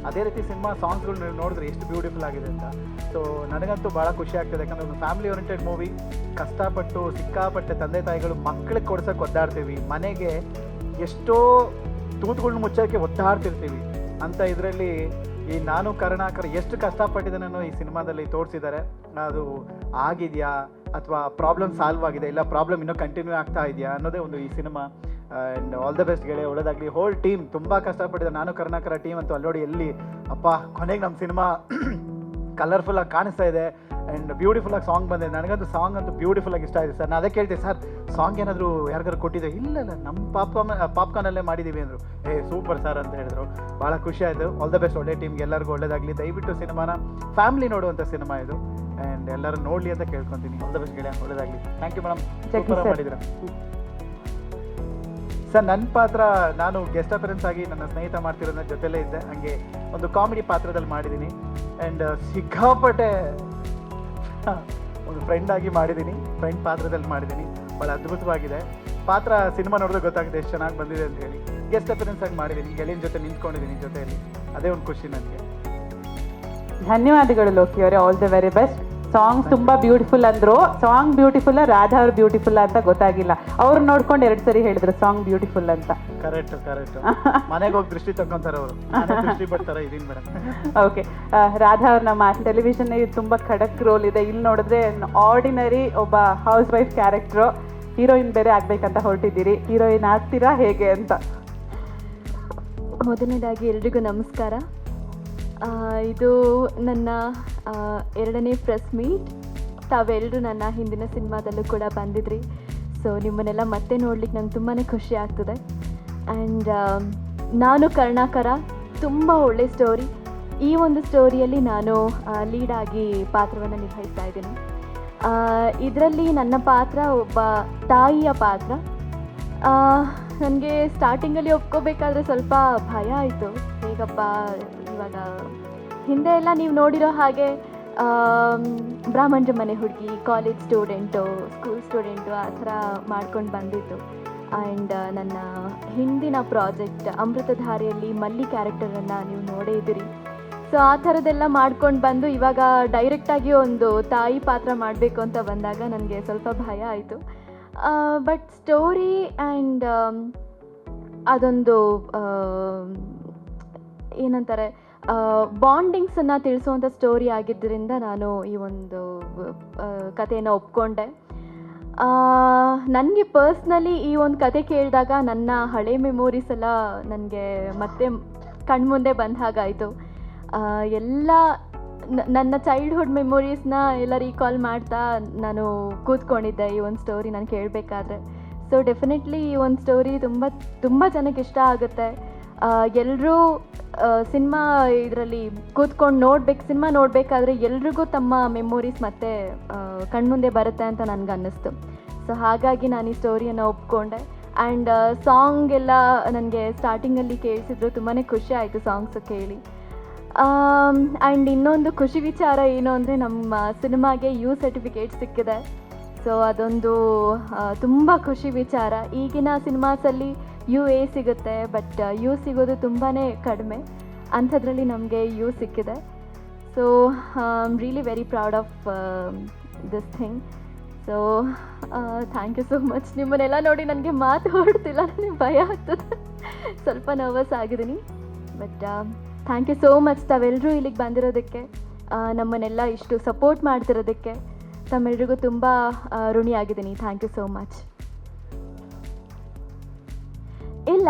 ಅದೇ ರೀತಿ ಸಿನಿಮಾ ಸಾಂಗ್ಸ್ಗಳು ನೋಡಿದ್ರೆ ಎಷ್ಟು ಬ್ಯೂಟಿಫುಲ್ ಆಗಿದೆ ಅಂತ. ಸೊ ನನಗಂತೂ ಭಾಳ ಖುಷಿ ಆಗ್ತದೆ. ಯಾಕಂದರೆ ಒಂದು ಫ್ಯಾಮಿಲಿ ಓರಿಯೆಂಟೆಡ್ ಮೂವಿ. ಕಷ್ಟಪಟ್ಟು ಸಿಕ್ಕಾಪಟ್ಟೆ ತಂದೆ ತಾಯಿಗಳು ಮಕ್ಕಳಿಗೆ ಕೊಡ್ಸೋಕೆ ಒದ್ದಾಡ್ತೀವಿ, ಮನೆಗೆ ಎಷ್ಟೋ ತೂತುಗಳನ್ನ ಮುಚ್ಚೋಕ್ಕೆ ಒದ್ದಾಡ್ತಿರ್ತೀವಿ. ಅಂತ ಇದರಲ್ಲಿ ಈ ನಾನು ಕರುಣಾಕರ ಎಷ್ಟು ಕಷ್ಟಪಟ್ಟಿದ್ದಾನೋ ಈ ಸಿನಿಮಾದಲ್ಲಿ ತೋರಿಸಿದ್ದಾರೆ. ಅದು ಆಗಿದೆಯಾ ಅಥವಾ ಪ್ರಾಬ್ಲಮ್ ಸಾಲ್ವ್ ಆಗಿದೆ, ಇಲ್ಲ ಪ್ರಾಬ್ಲಮ್ ಇನ್ನೂ ಕಂಟಿನ್ಯೂ ಆಗ್ತಾ ಇದೆಯಾ ಅನ್ನೋದೇ ಒಂದು ಈ cinema. And all the best ಗೆಳೆಯ, ಒಳ್ಳೆದಾಗಲಿ. ಹೋಲ್ ಟೀಮ್ ತುಂಬ ಕಷ್ಟಪಟ್ಟಿದೆ. ನಾನು ಕರುಣಾಕರ ಟೀಮ್ ಅಂತೂ ಅಲ್ಲೋಡಿ ಎಲ್ಲಿ ಅಪ್ಪ ಕೊನೆಗೆ ನಮ್ಮ ಸಿನಿಮಾ ಕಲರ್ಫುಲ್ಲಾಗಿ ಕಾಣಿಸ್ತಾ ಇದೆ. ಆ್ಯಂಡ್ ಬ್ಯೂಟಿಫುಲ್ಲಾಗಿ ಸಾಂಗ್ ಬಂದಿದೆ. ನನಗಂತೂ ಸಾಂಗ್ ಅಂತೂ ಬ್ಯೂಟಿಫುಲ್ಲಾಗಿ ಇಷ್ಟ ಆಗಿದೆ ಸರ್. ನಾನು ಅದೇ ಕೇಳ್ತೀನಿ, ಸರ್ ಸಾಂಗ್ ಏನಾದರೂ ಯಾರಿಗಾರು ಕೊಟ್ಟಿದ್ದೆ? ಇಲ್ಲ ನಮ್ಮ ಪಾಪ್ಕಾರ್ನಲ್ಲೇ ಮಾಡಿದ್ದೀವಿ ಅಂದರು. ಸೂಪರ್ ಸರ್ ಅಂತ ಹೇಳಿದ್ರು. ಭಾಳ ಖುಷಿ ಆಯಿತು. All the best. ಒಳ್ಳೆ ಟೀಮ್ಗೆ ಎಲ್ಲರಿಗೂ ಒಳ್ಳೆಯದಾಗಲಿ. ದಯವಿಟ್ಟು ಸಿನಿಮಾನ ಫ್ಯಾಮಿಲಿ ನೋಡುವಂಥ ಸಿನಿಮಾ ಇದು. ಆ್ಯಂಡ್ ಎಲ್ಲರೂ ನೋಡಲಿ ಅಂತ ಕೇಳ್ಕೊತೀನಿ. ಆಲ್ ದ ಬೆಸ್ಟ್ ಗೆಳೆಯ, ಒಳ್ಳೆಯದಾಗಲಿ. ಥ್ಯಾಂಕ್ ಯು ಮೇಡಮ್, ಸೂಪರ್ ಮಾಡಿದ್ದೀರಾ ಸರ್. ನನ್ನ ಪಾತ್ರ ನಾನು ಗೆಸ್ಟ್ ಅಪರೆನ್ಸ್ ಆಗಿ ನನ್ನ ಸ್ನೇಹಿತ ಮಾಡ್ತಿರೋದ್ರ ಜೊತೆಲೇ ಇದ್ದೆ. ಹಾಗೆ ಒಂದು ಕಾಮಿಡಿ ಪಾತ್ರದಲ್ಲಿ ಮಾಡಿದ್ದೀನಿ. ಆ್ಯಂಡ್ ಸಿಕ್ಕಾಪಟ್ಟೆ ಒಂದು ಫ್ರೆಂಡ್ ಆಗಿ ಮಾಡಿದ್ದೀನಿ, ಫ್ರೆಂಡ್ ಪಾತ್ರದಲ್ಲಿ ಮಾಡಿದ್ದೀನಿ. ಭಾಳ ಅದ್ಭುತವಾಗಿದೆ ಪಾತ್ರ. ಸಿನಿಮಾ ನೋಡಿದ್ರೆ ಗೊತ್ತಾಗುತ್ತೆ ಎಷ್ಟು ಚೆನ್ನಾಗಿ ಬಂದಿದೆ ಅಂತ ಹೇಳಿ. ಗೆಸ್ಟ್ ಅಪರೆನ್ಸ್ ಆಗಿ ಮಾಡಿದ್ದೀನಿ, ಗೆಳೆಯನ ಜೊತೆ ನಿಂತ್ಕೊಂಡಿದ್ದೀನಿ ಜೊತೆಯಲ್ಲಿ. ಅದೇ ಒಂದು ಖುಷಿ ನನಗೆ. ಧನ್ಯವಾದಗಳು ಲೋಕಿ ಅವರೇ. All the very best. Songs ತುಂಬ ಬ್ಯೂಟಿಫುಲ್ ಅಂದರು. ಸಾಂಗ್ ಬ್ಯೂಟಿಫುಲ್ಲ, ರಾಧಾ ಅವ್ರು ಬ್ಯೂಟಿಫುಲ್ಲ ಅಂತ ಗೊತ್ತಾಗಿಲ್ಲ. ಅವ್ರು ನೋಡ್ಕೊಂಡು 2 ಸರಿ ಹೇಳಿದ್ರು ಸಾಂಗ್ ಬ್ಯೂಟಿಫುಲ್ ಅಂತ. ಕರೆಕ್ಟ್ ಮನೆಗೆ ಹೋಗಿ ದೃಷ್ಟಿ ತಗೊಂತಾರೆ ಅವರು, ದೃಷ್ಟಿ ಬರ್ತಾರೆ. ಇದೀನಿ ಮೇಡಮ್. ಓಕೆ, ರಾಧಾ ಅವ್ರ ನಮ್ಮ ಟೆಲಿವಿಷನ್ ತುಂಬ ಖಡಕ್ ರೋಲ್ ಇದೆ. ಇಲ್ಲಿ ನೋಡಿದ್ರೆ ಆರ್ಡಿನರಿ ಒಬ್ಬ ಹೌಸ್ ವೈಫ್ ಕ್ಯಾರೆಕ್ಟ್ರು. ಹೀರೋಯಿನ್ ಬೇರೆ ಆಗ್ಬೇಕಂತ ಹೊರಟಿದ್ದೀರಿ. ಹೀರೋಯಿನ್ ಆಗ್ತೀರಾ ಹೇಗೆ ಅಂತ? ಮೊದಲನೇದಾಗಿ ಎಲ್ರಿಗೂ ನಮಸ್ಕಾರ. ಇದು ನನ್ನ 2ನೇ ಪ್ರೆಸ್ ಮೀಟ್. ತಾವೆಲ್ಲರೂ ನನ್ನ ಹಿಂದಿನ ಸಿನಿಮಾದಲ್ಲೂ ಕೂಡ ಬಂದಿದ್ರಿ. ಸೊ ನಿಮ್ಮನ್ನೆಲ್ಲ ಮತ್ತೆ ನೋಡ್ಲಿಕ್ಕೆ ನಂಗೆ ತುಂಬಾ ಖುಷಿ ಆಗ್ತದೆ. ಆ್ಯಂಡ್ ನಾನು ಕರುಣಾಕರ ತುಂಬ ಒಳ್ಳೆ ಸ್ಟೋರಿ. ಈ ಒಂದು ಸ್ಟೋರಿಯಲ್ಲಿ ನಾನು ಲೀಡಾಗಿ ಪಾತ್ರವನ್ನು ನಿಭಾಯಿಸ್ತಾ ಇದ್ದೀನಿ. ಇದರಲ್ಲಿ ನನ್ನ ಪಾತ್ರ ಒಬ್ಬ ತಾಯಿಯ ಪಾತ್ರ. ನನಗೆ ಸ್ಟಾರ್ಟಿಂಗಲ್ಲಿ ಒಪ್ಕೋಬೇಕಾದ್ರೆ ಸ್ವಲ್ಪ ಭಯ ಆಯಿತು. ಹೇಗಪ್ಪ ಇವಾಗ ಹಿಂದೆ ಎಲ್ಲ ನೀವು ನೋಡಿರೋ ಹಾಗೆ ಬ್ರಾಹ್ಮಣರ ಮನೆ ಹುಡುಗಿ, ಕಾಲೇಜ್ ಸ್ಟೂಡೆಂಟು, ಸ್ಕೂಲ್ ಸ್ಟೂಡೆಂಟು ಆ ಥರ ಮಾಡ್ಕೊಂಡು ಬಂದಿತ್ತು. ಆ್ಯಂಡ್ ನನ್ನ ಹಿಂದಿನ ಪ್ರಾಜೆಕ್ಟ್ ಅಮೃತಧಾರೆಯಲ್ಲಿ ಮಲ್ಲಿ ಕ್ಯಾರೆಕ್ಟರನ್ನು ನೀವು ನೋಡೇ ಇದ್ದೀರಿ. ಸೊ ಆ ಥರದ್ದೆಲ್ಲ ಮಾಡ್ಕೊಂಡು ಬಂದು ಇವಾಗ ಡೈರೆಕ್ಟಾಗಿ ಒಂದು ತಾಯಿ ಪಾತ್ರ ಮಾಡಬೇಕು ಅಂತ ಬಂದಾಗ ನನಗೆ ಸ್ವಲ್ಪ ಭಯ ಆಯಿತು. ಬಟ್ ಸ್ಟೋರಿ ಆ್ಯಂಡ್ ಅದೊಂದು ಏನಂತಾರೆ ಬಾಂಡಿಂಗ್ಸನ್ನು ತಿಳಿಸುವಂಥ ಸ್ಟೋರಿ ಆಗಿದ್ದರಿಂದ ನಾನು ಈ ಒಂದು ಕಥೆಯನ್ನು ಒಪ್ಕೊಂಡೆ. ನನಗೆ ಪರ್ಸ್ನಲಿ ಈ ಒಂದು ಕತೆ ಕೇಳಿದಾಗ ನನ್ನ ಹಳೆ ಮೆಮೊರೀಸ್ ಎಲ್ಲ ನನಗೆ ಮತ್ತೆ ಕಣ್ಮುಂದೆ ಬಂದ ಹಾಗಾಯಿತು. ಎಲ್ಲ ನನ್ನ ಚೈಲ್ಡ್ಹುಡ್ ಮೆಮೊರೀಸ್ನ ಎಲ್ಲ ರೀಕಾಲ್ ಮಾಡ್ತಾ ನಾನು ಕೂತ್ಕೊಂಡಿದ್ದೆ ಈ ಒಂದು ಸ್ಟೋರಿ ನಾನು ಕೇಳಬೇಕಾದ್ರೆ. ಸೊ ಡೆಫಿನೆಟ್ಲಿ ಈ ಒಂದು ಸ್ಟೋರಿ ತುಂಬ ತುಂಬ ಜನಕ್ಕೆ ಇಷ್ಟ ಆಗುತ್ತೆ. ಎಲ್ಲರೂ ಸಿನಿಮಾ ಇದರಲ್ಲಿ ಕೂತ್ಕೊಂಡು ಸಿನಿಮಾ ನೋಡಬೇಕಾದ್ರೆ ಎಲ್ರಿಗೂ ತಮ್ಮ ಮೆಮೊರೀಸ್ ಮತ್ತೆ ಕಣ್ಮುಂದೆ ಬರುತ್ತೆ ಅಂತ ನನಗೆ ಅನ್ನಿಸ್ತು. ಸೊ ಹಾಗಾಗಿ ನಾನು ಈ ಸ್ಟೋರಿಯನ್ನು ಒಪ್ಕೊಂಡೆ. ಆ್ಯಂಡ್ ಸಾಂಗ್ ಎಲ್ಲ ನನಗೆ ಸ್ಟಾರ್ಟಿಂಗಲ್ಲಿ ಕೇಳಿಸಿದ್ರು, ತುಂಬಾ ಖುಷಿ ಆಯಿತು ಸಾಂಗ್ಸ್ ಕೇಳಿ. ಆ್ಯಂಡ್ ಇನ್ನೊಂದು ಖುಷಿ ವಿಚಾರ ಏನು ಅಂದರೆ ನಮ್ಮ ಸಿನಿಮಾಗೆ ಯು ಸರ್ಟಿಫಿಕೇಟ್ ಸಿಕ್ಕಿದೆ. ಸೊ ಅದೊಂದು ತುಂಬ ಖುಷಿ ವಿಚಾರ. ಈಗಿನ ಸಿನಿಮಾಸಲ್ಲಿ UA ಸಿಗುತ್ತೆ, ಬಟ್ ಯು ಸಿಗೋದು ತುಂಬಾ ಕಡಿಮೆ. ಅಂಥದ್ರಲ್ಲಿ ನಮಗೆ ಯು ಸಿಕ್ಕಿದೆ. So I am really very proud of this thing. So thank you so much. ನಿಮ್ಮನ್ನೆಲ್ಲ ನೋಡಿ ನನಗೆ ಮಾತು ಹೊರಡ್ತಿಲ್ಲ, ನನಗೆ ಭಯ ಆಗ್ತದೆ, ಸ್ವಲ್ಪ ನರ್ವಸ್ ಆಗಿದ್ದೀನಿ. But thank you so much ತಾವೆಲ್ಲರೂ ಇಲ್ಲಿಗೆ ಬಂದಿರೋದಕ್ಕೆ, ನಮ್ಮನ್ನೆಲ್ಲ ಇಷ್ಟು ಸಪೋರ್ಟ್ ಮಾಡ್ತಿರೋದಕ್ಕೆ ತಮ್ಮೆಲ್ರಿಗೂ ತುಂಬ ಋಣಿಯಾಗಿದ್ದೀನಿ. Thank you so much. ಇಲ್ಲ,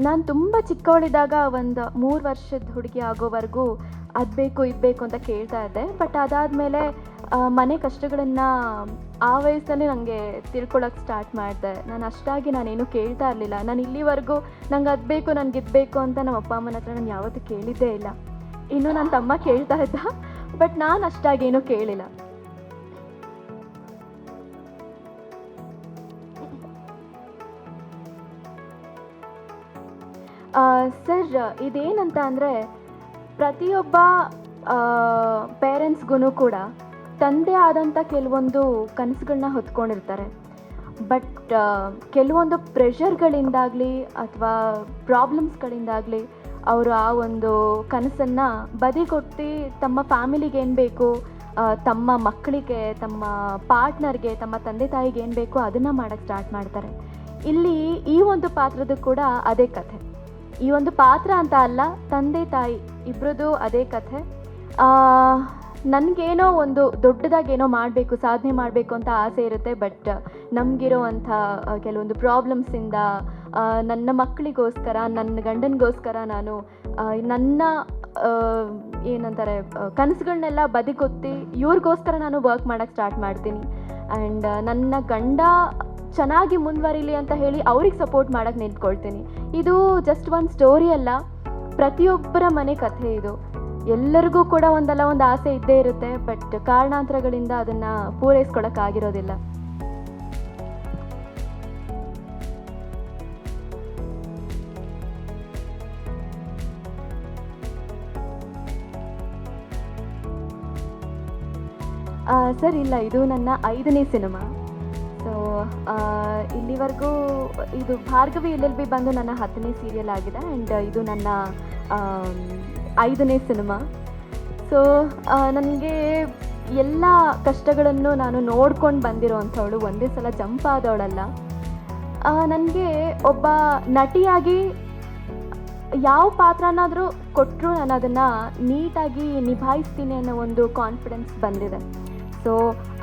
ನಾನು ತುಂಬ ಚಿಕ್ಕವಳಿದ್ದಾಗ ಒಂದು 3 ವರ್ಷದ ಹುಡುಗಿ ಆಗೋವರೆಗೂ ಅದು ಬೇಕು ಇದು ಬೇಕು ಅಂತ ಕೇಳ್ತಾ ಇದ್ದೆ. ಬಟ್ ಅದಾದಮೇಲೆ ಮನೆ ಕಷ್ಟಗಳನ್ನು ಆ ವಯಸ್ಸಲ್ಲಿ ನನಗೆ ತಿಳ್ಕೊಳಕ್ಕೆ ಸ್ಟಾರ್ಟ್ ಮಾಡಿದೆ. ನಾನೇನು ಕೇಳ್ತಾ ಇರಲಿಲ್ಲ. ನಾನು ಇಲ್ಲಿವರೆಗೂ ನಂಗೆ ಅದು ಬೇಕು ನನಗೆ ಇದು ಬೇಕು ಅಂತ ನಮ್ಮ ಅಪ್ಪ ಅಮ್ಮನ ಹತ್ರ ನಾನು ಯಾವತ್ತೂ ಕೇಳಿದ್ದೇ ಇಲ್ಲ. ಇನ್ನು ನನ್ನ ತಮ್ಮ ಕೇಳ್ತಾ ಇದ್ದ, ಬಟ್ ನಾನು ಅಷ್ಟಾಗೇನೂ ಕೇಳಿಲ್ಲ. ಸರ್, ಇದೇನಂತ ಅಂದರೆ ಪ್ರತಿಯೊಬ್ಬ ಪೇರೆಂಟ್ಸ್ಗೂ ಕೂಡ ತಂದೆ ಆದಂಥ ಕೆಲವೊಂದು ಕನಸುಗಳನ್ನ ಹೊತ್ಕೊಂಡಿರ್ತಾರೆ. ಬಟ್ ಕೆಲವೊಂದು ಪ್ರೆಷರ್ಗಳಿಂದಾಗಲಿ ಅಥವಾ ಪ್ರಾಬ್ಲಮ್ಸ್ಗಳಿಂದಾಗಲಿ ಅವರು ಆ ಒಂದು ಕನಸನ್ನು ಬದಿಗೊತ್ತಿ ತಮ್ಮ ಫ್ಯಾಮಿಲಿಗೆ ಏನು ಬೇಕು, ತಮ್ಮ ಮಕ್ಕಳಿಗೆ, ತಮ್ಮ ಪಾರ್ಟ್ನರ್ಗೆ, ತಮ್ಮ ತಂದೆ ತಾಯಿಗೆ ಏನು ಬೇಕೋ ಅದನ್ನು ಮಾಡೋಕ್ಕೆ ಸ್ಟಾರ್ಟ್ ಮಾಡ್ತಾರೆ. ಇಲ್ಲಿ ಈ ಒಂದು ಪಾತ್ರದ ಕೂಡ ಅದೇ ಕಥೆ. ಈ ಒಂದು ಪಾತ್ರ ಅಂತ ಅಲ್ಲ, ತಂದೆ ತಾಯಿ ಇಬ್ಬರದು ಅದೇ ಕಥೆ. ನನಗೇನೋ ಒಂದು ದೊಡ್ಡದಾಗೇನೋ ಮಾಡಬೇಕು, ಸಾಧನೆ ಮಾಡಬೇಕು ಅಂತ ಆಸೆ ಇರುತ್ತೆ. ಬಟ್ ನಮಗಿರೋವಂಥ ಕೆಲವೊಂದು ಪ್ರಾಬ್ಲಮ್ಸಿಂದ ನನ್ನ ಮಕ್ಕಳಿಗೋಸ್ಕರ, ನನ್ನ ಗಂಡನಿಗೋಸ್ಕರ ನಾನು ನನ್ನ ಏನಂತಾರೆ ಕನಸುಗಳನ್ನೆಲ್ಲ ಬದಿಗೊತ್ತಿ ಇವ್ರಿಗೋಸ್ಕರ ನಾನು ವರ್ಕ್ ಮಾಡೋಕ್ಕೆ ಸ್ಟಾರ್ಟ್ ಮಾಡ್ತೀನಿ. ಆ್ಯಂಡ್ ನನ್ನ ಗಂಡ ಚೆನ್ನಾಗಿ ಮುಂದುವರಿಲಿ ಅಂತ ಹೇಳಿ ಅವ್ರಿಗೆ ಸಪೋರ್ಟ್ ಮಾಡೋಕ್ಕೆ ನಿಂತ್ಕೊಳ್ತೀನಿ. ಇದು ಜಸ್ಟ್ ಒಂದು ಸ್ಟೋರಿ ಅಲ್ಲ, ಪ್ರತಿಯೊಬ್ಬರ ಮನೆ ಕಥೆ ಇದು. ಎಲ್ಲರಿಗೂ ಕೂಡ ಒಂದಲ್ಲ ಒಂದು ಆಸೆ ಇದ್ದೇ ಇರುತ್ತೆ, ಬಟ್ ಕಾರಣಾಂತರಗಳಿಂದ ಅದನ್ನು ಪೂರೈಸ್ಕೊಳಕ್ಕಾಗಿರೋದಿಲ್ಲ. ಸರ್, ಇಲ್ಲ, ಇದು ನನ್ನ 5ನೇ ಸಿನಿಮಾ. ಸೊ ಇಲ್ಲಿವರೆಗೂ ಇದು ಭಾರ್ಗವಿ LLB ಬಂದು ನನ್ನ 10ನೇ ಸೀರಿಯಲ್ ಆಗಿದೆ. ಆ್ಯಂಡ್ ಇದು ನನ್ನ 5ನೇ ಸಿನಿಮಾ. ಸೊ ನನಗೆ ಎಲ್ಲ ಕಷ್ಟಗಳನ್ನು ನಾನು ನೋಡ್ಕೊಂಡು ಬಂದಿರೋವಂಥವಳು, ಒಂದೇ ಸಲ ಜಂಪ್ ಆದವಳಲ್ಲ. ನನಗೆ ಒಬ್ಬ ನಟಿಯಾಗಿ ಯಾವ ಪಾತ್ರನಾದರೂ ಕೊಟ್ಟರು ನಾನು ಅದನ್ನು ನೀಟಾಗಿ ನಿಭಾಯಿಸ್ತೀನಿ ಅನ್ನೋ ಒಂದು ಕಾನ್ಫಿಡೆನ್ಸ್ ಬಂದಿದೆ. ಸೊ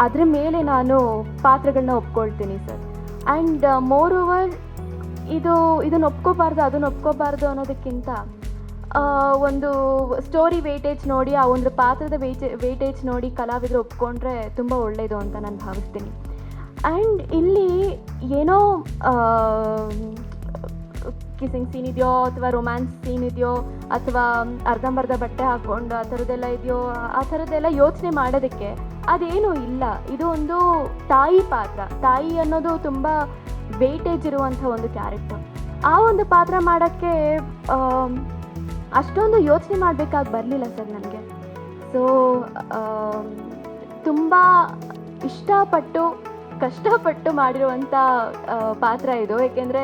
ಅದ್ರ ಮೇಲೆ ನಾನು ಪಾತ್ರಗಳನ್ನ ಒಪ್ಕೊಳ್ತೀನಿ ಸರ್. ಆ್ಯಂಡ್ ಮೋರ್ ಓವರ್ ಇದನ್ನು ಒಪ್ಕೋಬಾರ್ದು ಅದನ್ನು ಒಪ್ಕೋಬಾರ್ದು ಅನ್ನೋದಕ್ಕಿಂತ ಒಂದು ಸ್ಟೋರಿ ವೇಟೇಜ್ ನೋಡಿ, ಆ ಒಂದು ಪಾತ್ರದ ವೇಟೇಜ್ ನೋಡಿ ಕಲಾವಿದರು ಒಪ್ಕೊಂಡ್ರೆ ತುಂಬ ಒಳ್ಳೆಯದು ಅಂತ ನಾನು ಭಾವಿಸ್ತೀನಿ. ಆ್ಯಂಡ್ ಇಲ್ಲಿ ಏನೋ ಕಿಸಿಂಗ್ ಸೀನ್ ಇದೆಯೋ ಅಥವಾ ರೊಮ್ಯಾನ್ಸ್ ಸೀನ್ ಇದೆಯೋ ಅಥವಾ ಅರ್ಧಂಬರ್ಧ ಬಟ್ಟೆ ಹಾಕ್ಕೊಂಡು ಆ ಥರದ್ದೆಲ್ಲ ಇದೆಯೋ, ಆ ಥರದ್ದೆಲ್ಲ ಯೋಚನೆ ಮಾಡೋದಕ್ಕೆ ಅದೇನೂ ಇಲ್ಲ. ಇದು ಒಂದು ತಾಯಿ ಪಾತ್ರ. ತಾಯಿ ಅನ್ನೋದು ತುಂಬ ವೇಟೇಜ್ ಇರುವಂಥ ಒಂದು ಕ್ಯಾರೆಕ್ಟರ್. ಆ ಒಂದು ಪಾತ್ರ ಮಾಡೋಕ್ಕೆ ಅಷ್ಟೊಂದು ಯೋಚನೆ ಮಾಡಬೇಕಾಗಿ ಬರಲಿಲ್ಲ ಸರ್ ನನಗೆ. ಸೊ ತುಂಬ ಇಷ್ಟಪಟ್ಟು ಕಷ್ಟಪಟ್ಟು ಮಾಡಿರುವಂಥ ಪಾತ್ರ ಇದು. ಏಕೆಂದರೆ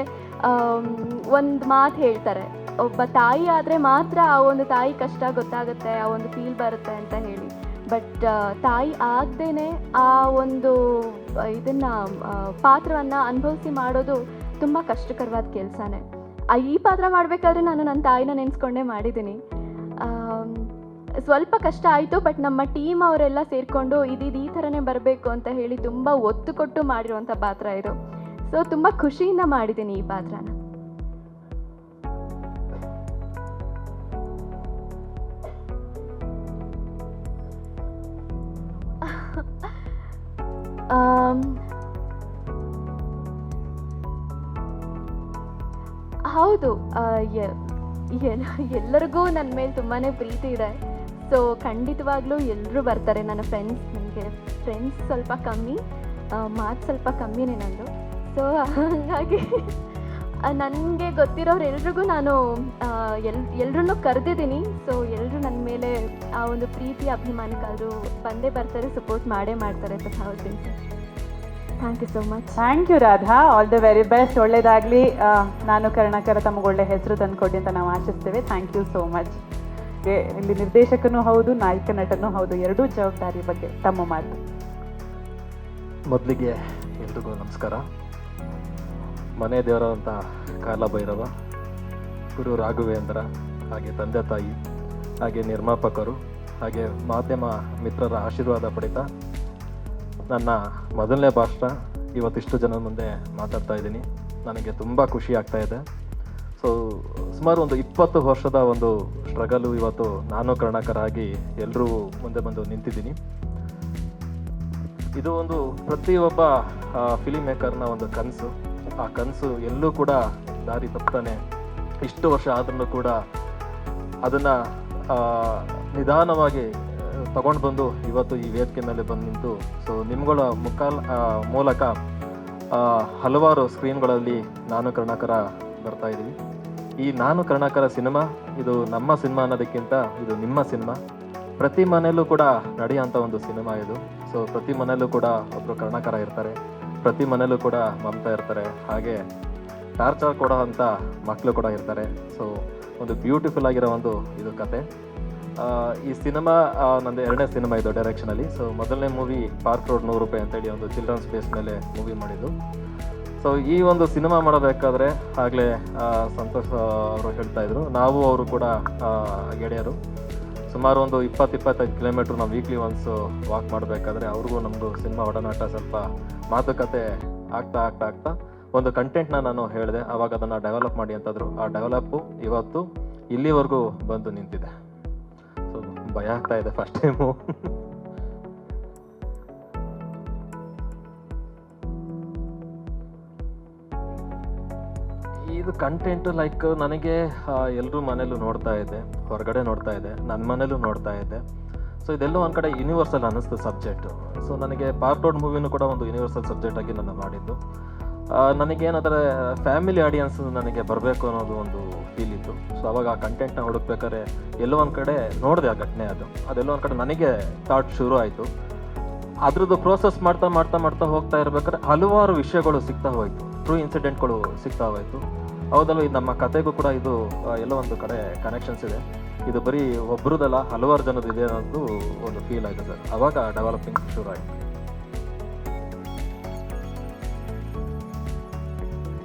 ಒಂದು ಮಾತು ಹೇಳ್ತಾರೆ, ಒಬ್ಬ ತಾಯಿ ಆದರೆ ಮಾತ್ರ ಆ ಒಂದು ತಾಯಿ ಕಷ್ಟ ಗೊತ್ತಾಗುತ್ತೆ, ಆ ಒಂದು ಫೀಲ್ ಬರುತ್ತೆ ಅಂತ ಹೇಳಿ. ಬಟ್ ತಾಯಿ ಆಗದೇನೆ ಆ ಒಂದು ಇದನ್ನು ಪಾತ್ರವನ್ನು ಅನುಭವಿಸಿ ಮಾಡೋದು ತುಂಬ ಕಷ್ಟಕರವಾದ ಕೆಲಸನೇ. ಈ ಪಾತ್ರ ಮಾಡಬೇಕಾದ್ರೆ ನಾನು ನನ್ನ ತಾಯಿನ ನೆನೆಸ್ಕೊಂಡೇ ಮಾಡಿದ್ದೀನಿ. ಸ್ವಲ್ಪ ಕಷ್ಟ ಆಯಿತು, ಬಟ್ ನಮ್ಮ ಟೀಮ್ ಅವರೆಲ್ಲ ಸೇರಿಕೊಂಡು ಈ ಥರನೇ ಬರಬೇಕು ಅಂತ ಹೇಳಿ ತುಂಬ ಒತ್ತು ಕೊಟ್ಟು ಮಾಡಿರುವಂಥ ಪಾತ್ರ ಇದು. ಸೊ ತುಂಬ ಖುಷಿಯಿಂದ ಮಾಡಿದ್ದೀನಿ ಈ ಪಾತ್ರನ. ಹೌದು, ಎಲ್ಲರಿಗೂ ನನ್ನ ಮೇಲೆ ತುಂಬಾ ಪ್ರೀತಿ ಇದೆ. ಸೊ ಖಂಡಿತವಾಗ್ಲೂ ಎಲ್ಲರೂ ಬರ್ತಾರೆ. ನನ್ನ ನನಗೆ ಫ್ರೆಂಡ್ಸ್ ಸ್ವಲ್ಪ ಕಮ್ಮಿ, ಮಾತು ಸ್ವಲ್ಪ ಕಮ್ಮಿನೇ ನಂದು. ಸೊ ಹಾಗಾಗಿ ನನಗೆ ಗೊತ್ತಿರೋರು ಎಲ್ರಿಗೂ ನಾನು ಎಲ್ಲರನ್ನೂ ಕರೆದಿದ್ದೀನಿ. ಸೊ ಎಲ್ಲರೂ ನನ್ನ ಮೇಲೆ ಆ ಒಂದು ಪ್ರೀತಿ ಅಭಿಮಾನಕ್ಕಾದರೂ ಬಂದೇ ಬರ್ತಾರೆ, ಸಪೋರ್ಟ್ ಮಾಡೇ ಮಾಡ್ತಾರೆ. ಹೌದು sir, thank you so much. Thank you Radha, all the very best. ಒಳ್ಳೆಯದಾಗಲಿ. ನಾನು ಕರುಣಾಕರ ತಮಗೆ ಒಳ್ಳೆ ಹೆಸರು ತಂದುಕೊಡಿ ಅಂತ ನಾವು ಆಶಿಸ್ತೇವೆ. Thank you so much. ಇಲ್ಲಿ ನಿರ್ದೇಶಕನೂ ಹೌದು, ನಾಯಕ ನಟನೂ ಹೌದು, ಎರಡೂ ಜವಾಬ್ದಾರಿ ಬಗ್ಗೆ ತಮ್ಮ ಮಾತು. ಮೊದಲಿಗೆ ಎಲ್ರಿಗೂ ನಮಸ್ಕಾರ. ಮನೆ ದೇವರಂಥ ಕಾಲಭೈರವ, ಗುರು ರಾಘವೇಂದ್ರ, ಹಾಗೆ ತಂದೆ ತಾಯಿ, ಹಾಗೆ ನಿರ್ಮಾಪಕರು, ಹಾಗೆ ಮಾಧ್ಯಮ ಮಿತ್ರರ ಆಶೀರ್ವಾದ ಪಡಿತಾ ನನ್ನ ಮೊದಲನೇ ಭಾಷಣ ಇವತ್ತಿಷ್ಟು ಜನ ಮುಂದೆ ಮಾತಾಡ್ತಾ ಇದ್ದೀನಿ. ನನಗೆ ತುಂಬ ಖುಷಿ ಆಗ್ತಾ ಇದೆ. ಸೊ ಸುಮಾರು ಒಂದು 20 ವರ್ಷದ ಒಂದು ಸ್ಟ್ರಗಲು ಇವತ್ತು ನಾನು ಕರುಣಾಕರ ಆಗಿ ಎಲ್ಲರೂ ಮುಂದೆ ಬಂದು ನಿಂತಿದ್ದೀನಿ. ಇದು ಒಂದು ಪ್ರತಿಯೊಬ್ಬ ಫಿಲಿಮ್ ಮೇಕರ್ನ ಒಂದು ಕನಸು. ಆ ಕನಸು ಎಲ್ಲೂ ಕೂಡ ದಾರಿ ತಪ್ತಾನೆ ಇಷ್ಟು ವರ್ಷ ಆದ್ರೂ ಕೂಡ ಅದನ್ನು ನಿಧಾನವಾಗಿ ತಗೊಂಡು ಬಂದು ಇವತ್ತು ಈ ವೇದಿಕೆ ಮೇಲೆ ಬಂದು ನಿಂತು ಸೊ ನಿಮ್ಗಳ ಮೂಲಕ ಹಲವಾರು ಸ್ಕ್ರೀನ್ಗಳಲ್ಲಿ ನಾನು ಕರುಣಾಕರ ಬರ್ತಾ ಇದ್ದೀವಿ. ಈ ನಾನು ಕರುಣಾಕರ ಸಿನಿಮಾ ಇದು ನಮ್ಮ ಸಿನಿಮಾ ಅನ್ನೋದಕ್ಕಿಂತ ಇದು ನಿಮ್ಮ ಸಿನಿಮಾ. ಪ್ರತಿ ಮನೆಯಲ್ಲೂ ಕೂಡ ನಡೆಯುವಂಥ ಒಂದು ಸಿನಿಮಾ ಇದು. ಸೊ ಪ್ರತಿ ಮನೆಯಲ್ಲೂ ಕೂಡ ಒಬ್ಬರು ಕರುಣಾಕರ ಇರ್ತಾರೆ, ಪ್ರತಿ ಮನೆಯಲ್ಲೂ ಕೂಡ ಮಮತಾ ಇರ್ತಾರೆ, ಹಾಗೆ ಟಾರ್ಚರ್ ಕೊಡೋ ಅಂಥ ಮಕ್ಕಳು ಕೂಡ ಇರ್ತಾರೆ. ಸೊ ಒಂದು ಬ್ಯೂಟಿಫುಲ್ ಆಗಿರೋ ಒಂದು ಇದು ಕತೆ. ಈ ಸಿನಿಮಾ ನಂದು 2ನೇ ಸಿನಿಮಾ ಇದು ಡೈರೆಕ್ಷನಲ್ಲಿ. ಸೊ ಮೊದಲನೇ ಮೂವಿ ಪಾರ್ಕ್ ರೋಡ್ 100 ರೂಪಾಯಿ ಅಂತೇಳಿ ಒಂದು ಚಿಲ್ಡ್ರನ್ಸ್ ಬೇಸ್ ಮೇಲೆ ಮೂವಿ ಮಾಡಿದ್ದು. ಸೊ ಈ ಒಂದು ಸಿನಿಮಾ ಮಾಡಬೇಕಾದ್ರೆ ಆಗಲೇ ಸಂತೋಷ್ ಅವರು ಹೇಳ್ತಾ ಇದ್ರು, ನಾವು ಅವರು ಕೂಡ ಗೆಳೆಯರು. ಸುಮಾರು ಒಂದು 20-25 ಕಿಲೋಮೀಟ್ರ್ ನಾವು ವೀಕ್ಲಿ ಒನ್ಸ್ ವಾಕ್ ಮಾಡಬೇಕಾದ್ರೆ ಅವ್ರಿಗೂ ನಮ್ಮದು ಸಿನಿಮಾ ಒಡನಾಟ ಸ್ವಲ್ಪ ಮಾತುಕತೆ ಆಗ್ತಾ ಒಂದು ಕಂಟೆಂಟ್ನ ನಾನು ಹೇಳಿದೆ. ಆವಾಗ ಅದನ್ನು ಡೆವಲಪ್ ಮಾಡಿ ಅಂತಂದರು. ಆ ಡೆವಲಪ್ಪು ಇವತ್ತು ಇಲ್ಲಿವರೆಗೂ ಬಂದು ನಿಂತಿದೆ. ಸೊ ಭಯ ಆಗ್ತಾ ಇದೆ ಫಸ್ಟ್ ಟೈಮು. ಇದು ಕಂಟೆಂಟ್ ಲೈಕ್ ನನಗೆ ಎಲ್ಲರೂ ಮನೇಲೂ ನೋಡ್ತಾ ಇದ್ದೆ, ಹೊರಗಡೆ ನೋಡ್ತಾ ಇದ್ದೆ, ನನ್ನ ಮನೇಲೂ ನೋಡ್ತಾ ಇದ್ದೆ. ಸೊ ಇದೆಲ್ಲೋ ಒಂದು ಕಡೆ ಯೂನಿವರ್ಸಲ್ ಅನ್ನಿಸ್ತು ಸಬ್ಜೆಕ್ಟು. ಸೊ ನನಗೆ ಪಾರ್ಕ್ ರೋಡ್ ಮೂವಿನೂ ಕೂಡ ಒಂದು ಯೂನಿವರ್ಸಲ್ ಸಬ್ಜೆಕ್ಟಾಗಿ ನಾನು ಮಾಡಿದ್ದು. ನನಗೇನಾದರೆ ಫ್ಯಾಮಿಲಿ ಆಡಿಯನ್ಸ್ ನನಗೆ ಬರಬೇಕು ಅನ್ನೋದು ಒಂದು ಫೀಲ್ ಇತ್ತು. ಸೊ ಅವಾಗ ಆ ಕಂಟೆಂಟ್ನ ಹುಡುಕ್ಬೇಕಾದ್ರೆ ಎಲ್ಲೋ ಒಂದು ಕಡೆ ನೋಡಿದೆ ಆ ಘಟನೆ. ಅದೆಲ್ಲೋ ಒಂದು ಕಡೆ ನನಗೆ ಥಾಟ್ ಶುರು ಆಯಿತು. ಅದ್ರದ್ದು ಪ್ರೋಸೆಸ್ ಮಾಡ್ತಾ ಹೋಗ್ತಾ ಇರ್ಬೇಕಾದ್ರೆ ಹಲವಾರು ವಿಷಯಗಳು ಸಿಗ್ತಾ ಹೋಯಿತು, ಟ್ರೂ ಇನ್ಸಿಡೆಂಟ್ಗಳು ಸಿಗ್ತಾ ಹೋಯಿತು. ಹೌದಲ್ವ, ಇದು ನಮ್ಮ ಕತೆಗೂ ಕೂಡ ಇದು ಎಲ್ಲೋ ಒಂದು ಕಡೆ ಕನೆಕ್ಷನ್ಸ್ ಇದೆ. ಇದು ಬರೀ ಒಬ್ಬರದಲ್ಲ, ಹಲವಾರು ಜನದ್ದು ಇದೆ ಅನ್ನೋದು ಒಂದು ಫೀಲ್ ಆಯಿತು ಸರ್. ಅವಾಗ ಡೆವಲಪಿಂಗ್ ಶುರು ಆಯಿತು.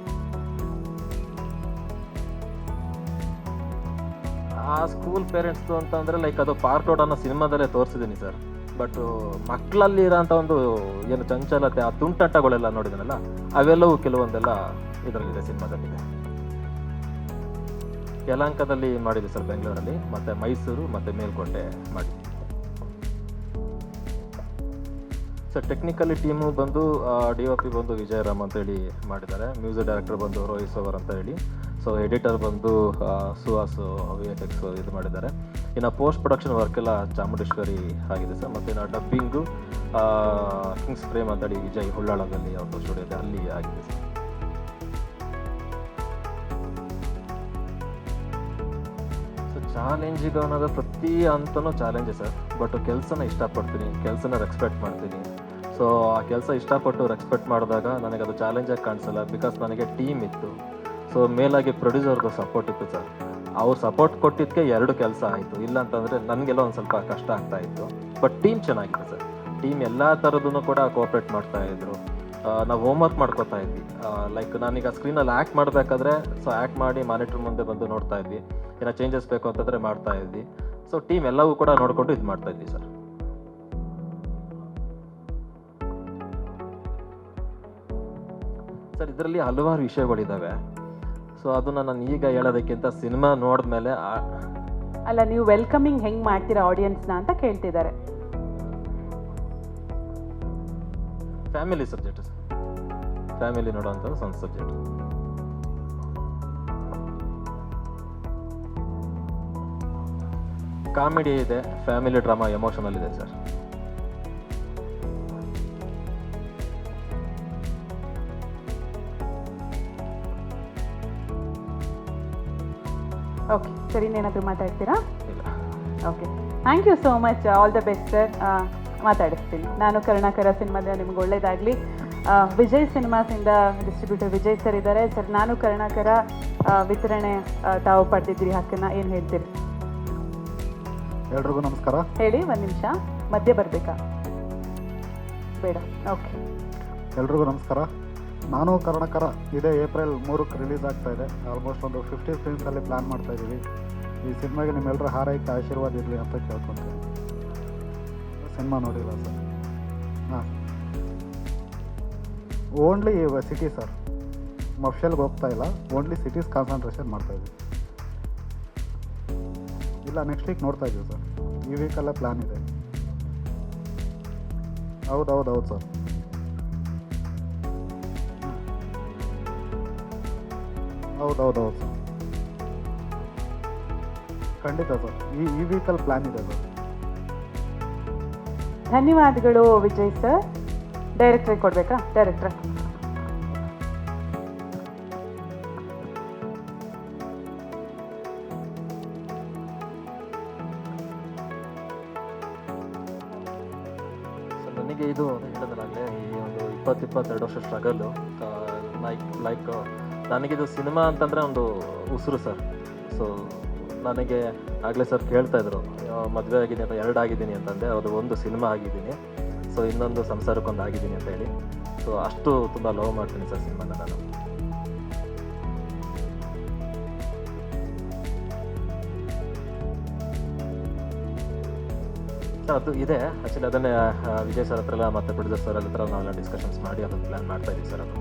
ಆ ಸ್ಕೂಲ್ ಪೇರೆಂಟ್ಸ್ದು ಅಂತಂದರೆ ಲೈಕ್ ಅದು ಪಾರ್ಕ್ ರೋಡ್ ಅನ್ನೋ ಸಿನಿಮಾದಲ್ಲೇ ತೋರಿಸಿದ್ದೀನಿ ಸರ್. ಬಟ್ ಮಕ್ಕಳಲ್ಲಿ ಇರೋಂಥ ಒಂದು ಏನು ಚಂಚಲತೆ, ಆ ತುಂಟಾಟಗಳೆಲ್ಲ ನೋಡಿದನಲ್ಲ, ಅವೆಲ್ಲವೂ ಕೆಲವೊಂದೆಲ್ಲ ಇದರಲ್ಲಿದೆ, ಸಿನಿಮಾದಲ್ಲಿದೆ. ಯಲಹಂಕದಲ್ಲಿ ಮಾಡಿದ್ವಿ ಸರ್, ಬೆಂಗಳೂರಲ್ಲಿ, ಮತ್ತು ಮೈಸೂರು ಮತ್ತು ಮೇಲ್ಕೋಟೆ ಮಾಡಿದ್ವಿ ಸರ್. ಟೆಕ್ನಿಕಲಿ ಟೀಮು ಬಂದು DOP ಬಂದು ವಿಜಯರಾಮ್ ಅಂತೇಳಿ ಮಾಡಿದ್ದಾರೆ, ಮ್ಯೂಸಿಕ್ ಡೈರೆಕ್ಟರ್ ಬಂದು ರೋಹಿತ್ ಸೋವರ್ ಅಂತ ಹೇಳಿ. ಸೊ ಎಡಿಟರ್ ಬಂದು ಸುಹಾಸು VFX ಇದು ಮಾಡಿದ್ದಾರೆ. ಇನ್ನು ಪೋಸ್ಟ್ ಪ್ರೊಡಕ್ಷನ್ ವರ್ಕ್ ಎಲ್ಲ ಚಾಮುಂಡೇಶ್ವರಿ ಆಗಿದೆ ಸರ್. ಮತ್ತು ಇನ್ನು ಡಬ್ಬಿಂಗು ಕಿಂಗ್ಸ್ ಫ್ರೇಮ್ ಅಂತೇಳಿ ವಿಜಯ್ ಹುಳ್ಳಾಳದಲ್ಲಿ ಅವ್ರದ್ದು ಸ್ಟುಡಿಯೋ ಇದೆ, ಅಲ್ಲಿ ಆಗಿದೆ ಸರ್. ಸೊ ಚಾಲೆಂಜಿಗೆ ಅನ್ನೋದು ಪ್ರತಿ ಹಂತನೂ ಚಾಲೆಂಜೇ ಸರ್. ಬಟ್ ಕೆಲಸನ ಇಷ್ಟಪಡ್ತೀನಿ, ಕೆಲಸನ ರೆಸ್ಪೆಕ್ಟ್ ಮಾಡ್ತೀನಿ. ಸೊ ಆ ಕೆಲಸ ಇಷ್ಟಪಟ್ಟು ರೆಸ್ಪೆಕ್ಟ್ ಮಾಡಿದಾಗ ನನಗೆ ಅದು ಚಾಲೆಂಜಾಗಿ ಕಾಣಿಸಲ್ಲ, ಬಿಕಾಸ್ ನನಗೆ ಟೀಮ್ ಇತ್ತು. ಸೊ ಮೇಲಾಗಿ ಪ್ರೊಡ್ಯೂಸರ್ದು ಸಪೋರ್ಟ್ ಇತ್ತು ಸರ್. ಅವ್ರು ಸಪೋರ್ಟ್ ಕೊಟ್ಟಿದ್ದಕ್ಕೆ 2 ಕೆಲಸ ಆಯಿತು. ಇಲ್ಲ ಅಂತಂದರೆ ನನಗೆಲ್ಲ ಒಂದು ಸ್ವಲ್ಪ ಕಷ್ಟ ಆಗ್ತಾ ಇತ್ತು. ಬಟ್ ಟೀಮ್ ಚೆನ್ನಾಗಿದೆ ಸರ್. ಟೀಮ್ ಎಲ್ಲ ಥರದೂ ಕೂಡ ಕೋಆಪ್ರೇಟ್ ಮಾಡ್ತಾಯಿದ್ರು. ನಾವು ಹೋಮ್ವರ್ಕ್ ಮಾಡ್ಕೋತಾ ಇದ್ವಿ. ಲೈಕ್ ನಾನೀಗ ಸ್ಕ್ರೀನಲ್ಲಿ ಆ್ಯಕ್ಟ್ ಮಾಡಬೇಕಾದ್ರೆ ಸೊ ಆ್ಯಕ್ಟ್ ಮಾಡಿ ಮಾನಿಟ್ರ್ ಮುಂದೆ ಬಂದು ನೋಡ್ತಾ ಇದ್ವಿ. ಏನೋ ಚೇಂಜಸ್ ಬೇಕು ಅಂತಂದರೆ ಮಾಡ್ತಾ ಇದ್ವಿ. ಸೊ ಟೀಮ್ ಎಲ್ಲವೂ ಕೂಡ ನೋಡಿಕೊಂಡು ಇದು ಮಾಡ್ತಾ ಇದ್ವಿ ಸರ್. ಸರ್ ಇದರಲ್ಲಿ ಹಲವಾರು ವಿಷಯಗಳಿದ್ದಾವೆ. ಸೊ ಅದನ್ನು ನಾನು ಈಗ ಹೇಳೋದಕ್ಕಿಂತ ಸಿನಿಮಾ ನೋಡಿದ್ಮೇಲೆ ಅಲ್ಲ, ನೀವು ವೆಲ್ಕಮಿಂಗ್ ಹೆಂಗೆ ಮಾಡ್ತೀರಾ ಆಡಿಯನ್ಸ್ನ ಅಂತ ಕೇಳ್ತಿದ್ದಾರೆ. ಫ್ಯಾಮಿಲಿ ಸಬ್ಜೆಕ್ಟ್ ಸರ್, ಫ್ಯಾಮಿಲಿ ನೋಡೋವಂಥದ್ದು ಒಂದು ಸಬ್ಜೆಕ್ಟ್. ಕಾಮಿಡಿ ಇದೆ, ಫ್ಯಾಮಿಲಿ ಡ್ರಾಮಾ, ಎಮೋಷನಲ್ ಇದೆ ಸರ್. ಓಕೆ ಸರ್, ಇನ್ನೇನಾದರೂ ಮಾತಾಡ್ತೀರಾ? ಇಲ್ಲ. Okay, thank you so much, all the best sir. ಮಾತಾಡಿಸ್ತೀನಿ. ನಾನು ಕರುಣಾಕರ ಸಿನಿಮಾದ ನಿಮ್ಗೆ ಒಳ್ಳೇದಾಗಲಿ. ವಿಜಯ್ ಸಿನಿಮಾಸಿಂದ ಡಿಸ್ಟ್ರಿಬ್ಯೂಟರ್ ವಿಜಯ್ ಸರ್ ಇದ್ದಾರೆ ಸರ್. ನಾನು ಕರುಣಾಕರ ವಿತರಣೆ ತಾವು ಪಡೆದಿದ್ದೀರಿ ಹಕ್ಕನ್ನು, ಏನು ಹೇಳ್ತೀರಿ? ಎಲ್ರಿಗೂ ನಮಸ್ಕಾರ. ಹೇಳಿ, ಒಂದು ನಿಮಿಷ ಮಧ್ಯೆ ಬರಬೇಕಾ? ಬೇಡ. ಓಕೆ, ಎಲ್ರಿಗೂ ನಮಸ್ಕಾರ. ನಾನು ಕರುಣಾಕರ ಇದೇ ಏಪ್ರಿಲ್ 3ಕ್ಕೆ ರಿಲೀಸ್ ಆಗ್ತಾ ಇದೆ. ಆಲ್ಮೋಸ್ಟ್ ಒಂದು 50 ಸ್ಕ್ರೀನ್ಸಲ್ಲಿ ಪ್ಲ್ಯಾನ್ ಮಾಡ್ತಾ ಇದ್ದೀವಿ. ಈ ಸಿನಿಮಾಗೆ ನಿಮ್ಮೆಲ್ಲರ ಹಾರೈಕೆ ಆಶೀರ್ವಾದ ಇರಲಿ ಅಂತ ಕೇಳ್ಕೊತೀನಿ. ಸಿನಿಮಾ ನೋಡಿಲ್ಲ ಸರ್? ಹಾಂ, ಓನ್ಲಿ ಸಿಟಿ ಸರ್, ಮಫ್ಷಲ್ಗೆ ಹೋಗ್ತಾ ಇಲ್ಲ. ಓನ್ಲಿ ಸಿಟೀಸ್ ಕಾನ್ಸಂಟ್ರೇಷನ್ ಮಾಡ್ತಾಯಿದ್ವಿ. ಇಲ್ಲ, ನೆಕ್ಸ್ಟ್ ವೀಕ್ ನೋಡ್ತಾ ಇದ್ದೀವಿ ಸರ್. ಈ ವೀಕಲ್ಲೇ ಪ್ಲ್ಯಾನ್ ಇದೆ. ಹೌದು ಸರ್. ಹೌದು ಸರ್, ಖಂಡಿತ ಸರ್. ಈ ವೀಕಲ್ಲಿ ಪ್ಲ್ಯಾನ್ ಇದೆ ಸರ್. ಧನ್ಯವಾದಗಳು ವಿಜಯ್ ಸರ್. ಡೈರೆಕ್ಟ್ರಿಗೆ ಕೊಡಬೇಕಾ? ಡೈರೆಕ್ಟ್ರ್. ನನಗೆ ಇದು ಹೇಳಿದ್ರಾಗಲೇ ಈ ಒಂದು 22 ವರ್ಷ ಸ್ಟ್ರಗಲ್ಲು. ಲೈಕ್ ನನಗಿದು ಸಿನಿಮಾ ಅಂತಂದರೆ ಒಂದು ಉಸಿರು ಸರ್. ಸೊ ನನಗೆ ಆಗಲೇ ಸರ್ ಕೇಳ್ತಾಯಿದ್ರು ಮದುವೆ ಆಗಿದ್ದೀನಿ ಅಥವಾ 2 ಆಗಿದ್ದೀನಿ ಅಂತಂದೆ. ಅದು 1 ಸಿನಿಮಾ ಆಗಿದ್ದೀನಿ, ಸೊ ಇನ್ನೊಂದು ಸಂಸಾರಕ್ಕೊಂದು ಆಗಿದ್ದೀನಿ ಅಂತ ಹೇಳಿ. ಸೊ ಅಷ್ಟು ತುಂಬ ಲವ್ ಮಾಡ್ತೀನಿ ಸರ್ ಸಿನಿಮಾನ ನಾನು. ಅದು ಇದೆ ಆ್ಯಕ್ಚುಲಿ. ಅದನ್ನೇ ವಿಜಯ್ ಸರ್ ಹತ್ರ ಎಲ್ಲ ಮತ್ತು ಪ್ರೊಡ್ಯೂಸರ್ ಸರ್ ಹತ್ರ ನಾವೆಲ್ಲ ಡಿಸ್ಕಷನ್ಸ್ ಮಾಡಿ ಅದನ್ನು ಪ್ಲ್ಯಾನ್ ಮಾಡ್ತಾ ಇದ್ದೀವಿ ಸರ್. ಅದು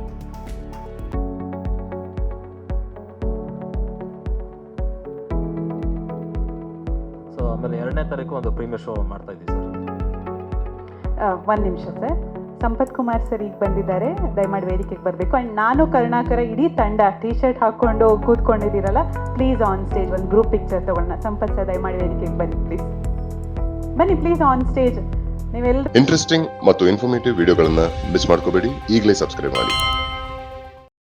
ಸೊ ಆಮೇಲೆ 2ನೇ ತಾರೀಕು ಒಂದು ಪ್ರೀಮಿಯರ್ ಶೋ ಮಾಡ್ತಾ ಇದ್ದೀವಿ ಸರ್. ಒಂದು ನಿಮಿಷ ಸರ್. ಸಂಪತ್ ಕುಮಾರ್ ಸರ್ ಈಗ ಬಂದಿದ್ದಾರೆ, ದಯಮಾಡಿ ವೇದಿಕೆಗೆ ಬರಬೇಕು. ಆ್ಯಂಡ್ ನಾನು ಕರುಣಾಕರ ಇಡೀ ತಂಡ ಟೀ-ಶರ್ಟ್ ಹಾಕ್ಕೊಂಡು ಕೂತ್ಕೊಂಡಿದ್ದೀರಲ್ಲ, ಪ್ಲೀಸ್ ಆನ್ ಸ್ಟೇಜ್ ಒಂದು ಗ್ರೂಪ್ ಪಿಕ್ಚರ್ ತೊಗೊಳ್ಳೋಣ. ಸಂಪತ್ ಸರ್ ದಯಮಾಡಿ ವೇದಿಕೆಗೆ ಬನ್ನಿ ಪ್ಲೀಸ್. ಬನ್ನಿ ಪ್ಲೀಸ್ ಆನ್ ಸ್ಟೇಜ್. ನೀವೆಲ್ಲರೂ ಇಂಟ್ರೆಸ್ಟಿಂಗ್ ಮತ್ತು ಇನ್ಫಾರ್ಮೇಟಿವ್ ವಿಡಿಯೋಗಳನ್ನು ಮಿಸ್ ಮಾಡ್ಕೋಬೇಡಿ. ಈಗಲೇ ಸಬ್ಸ್ಕ್ರೈಬ್ ಮಾಡಿ.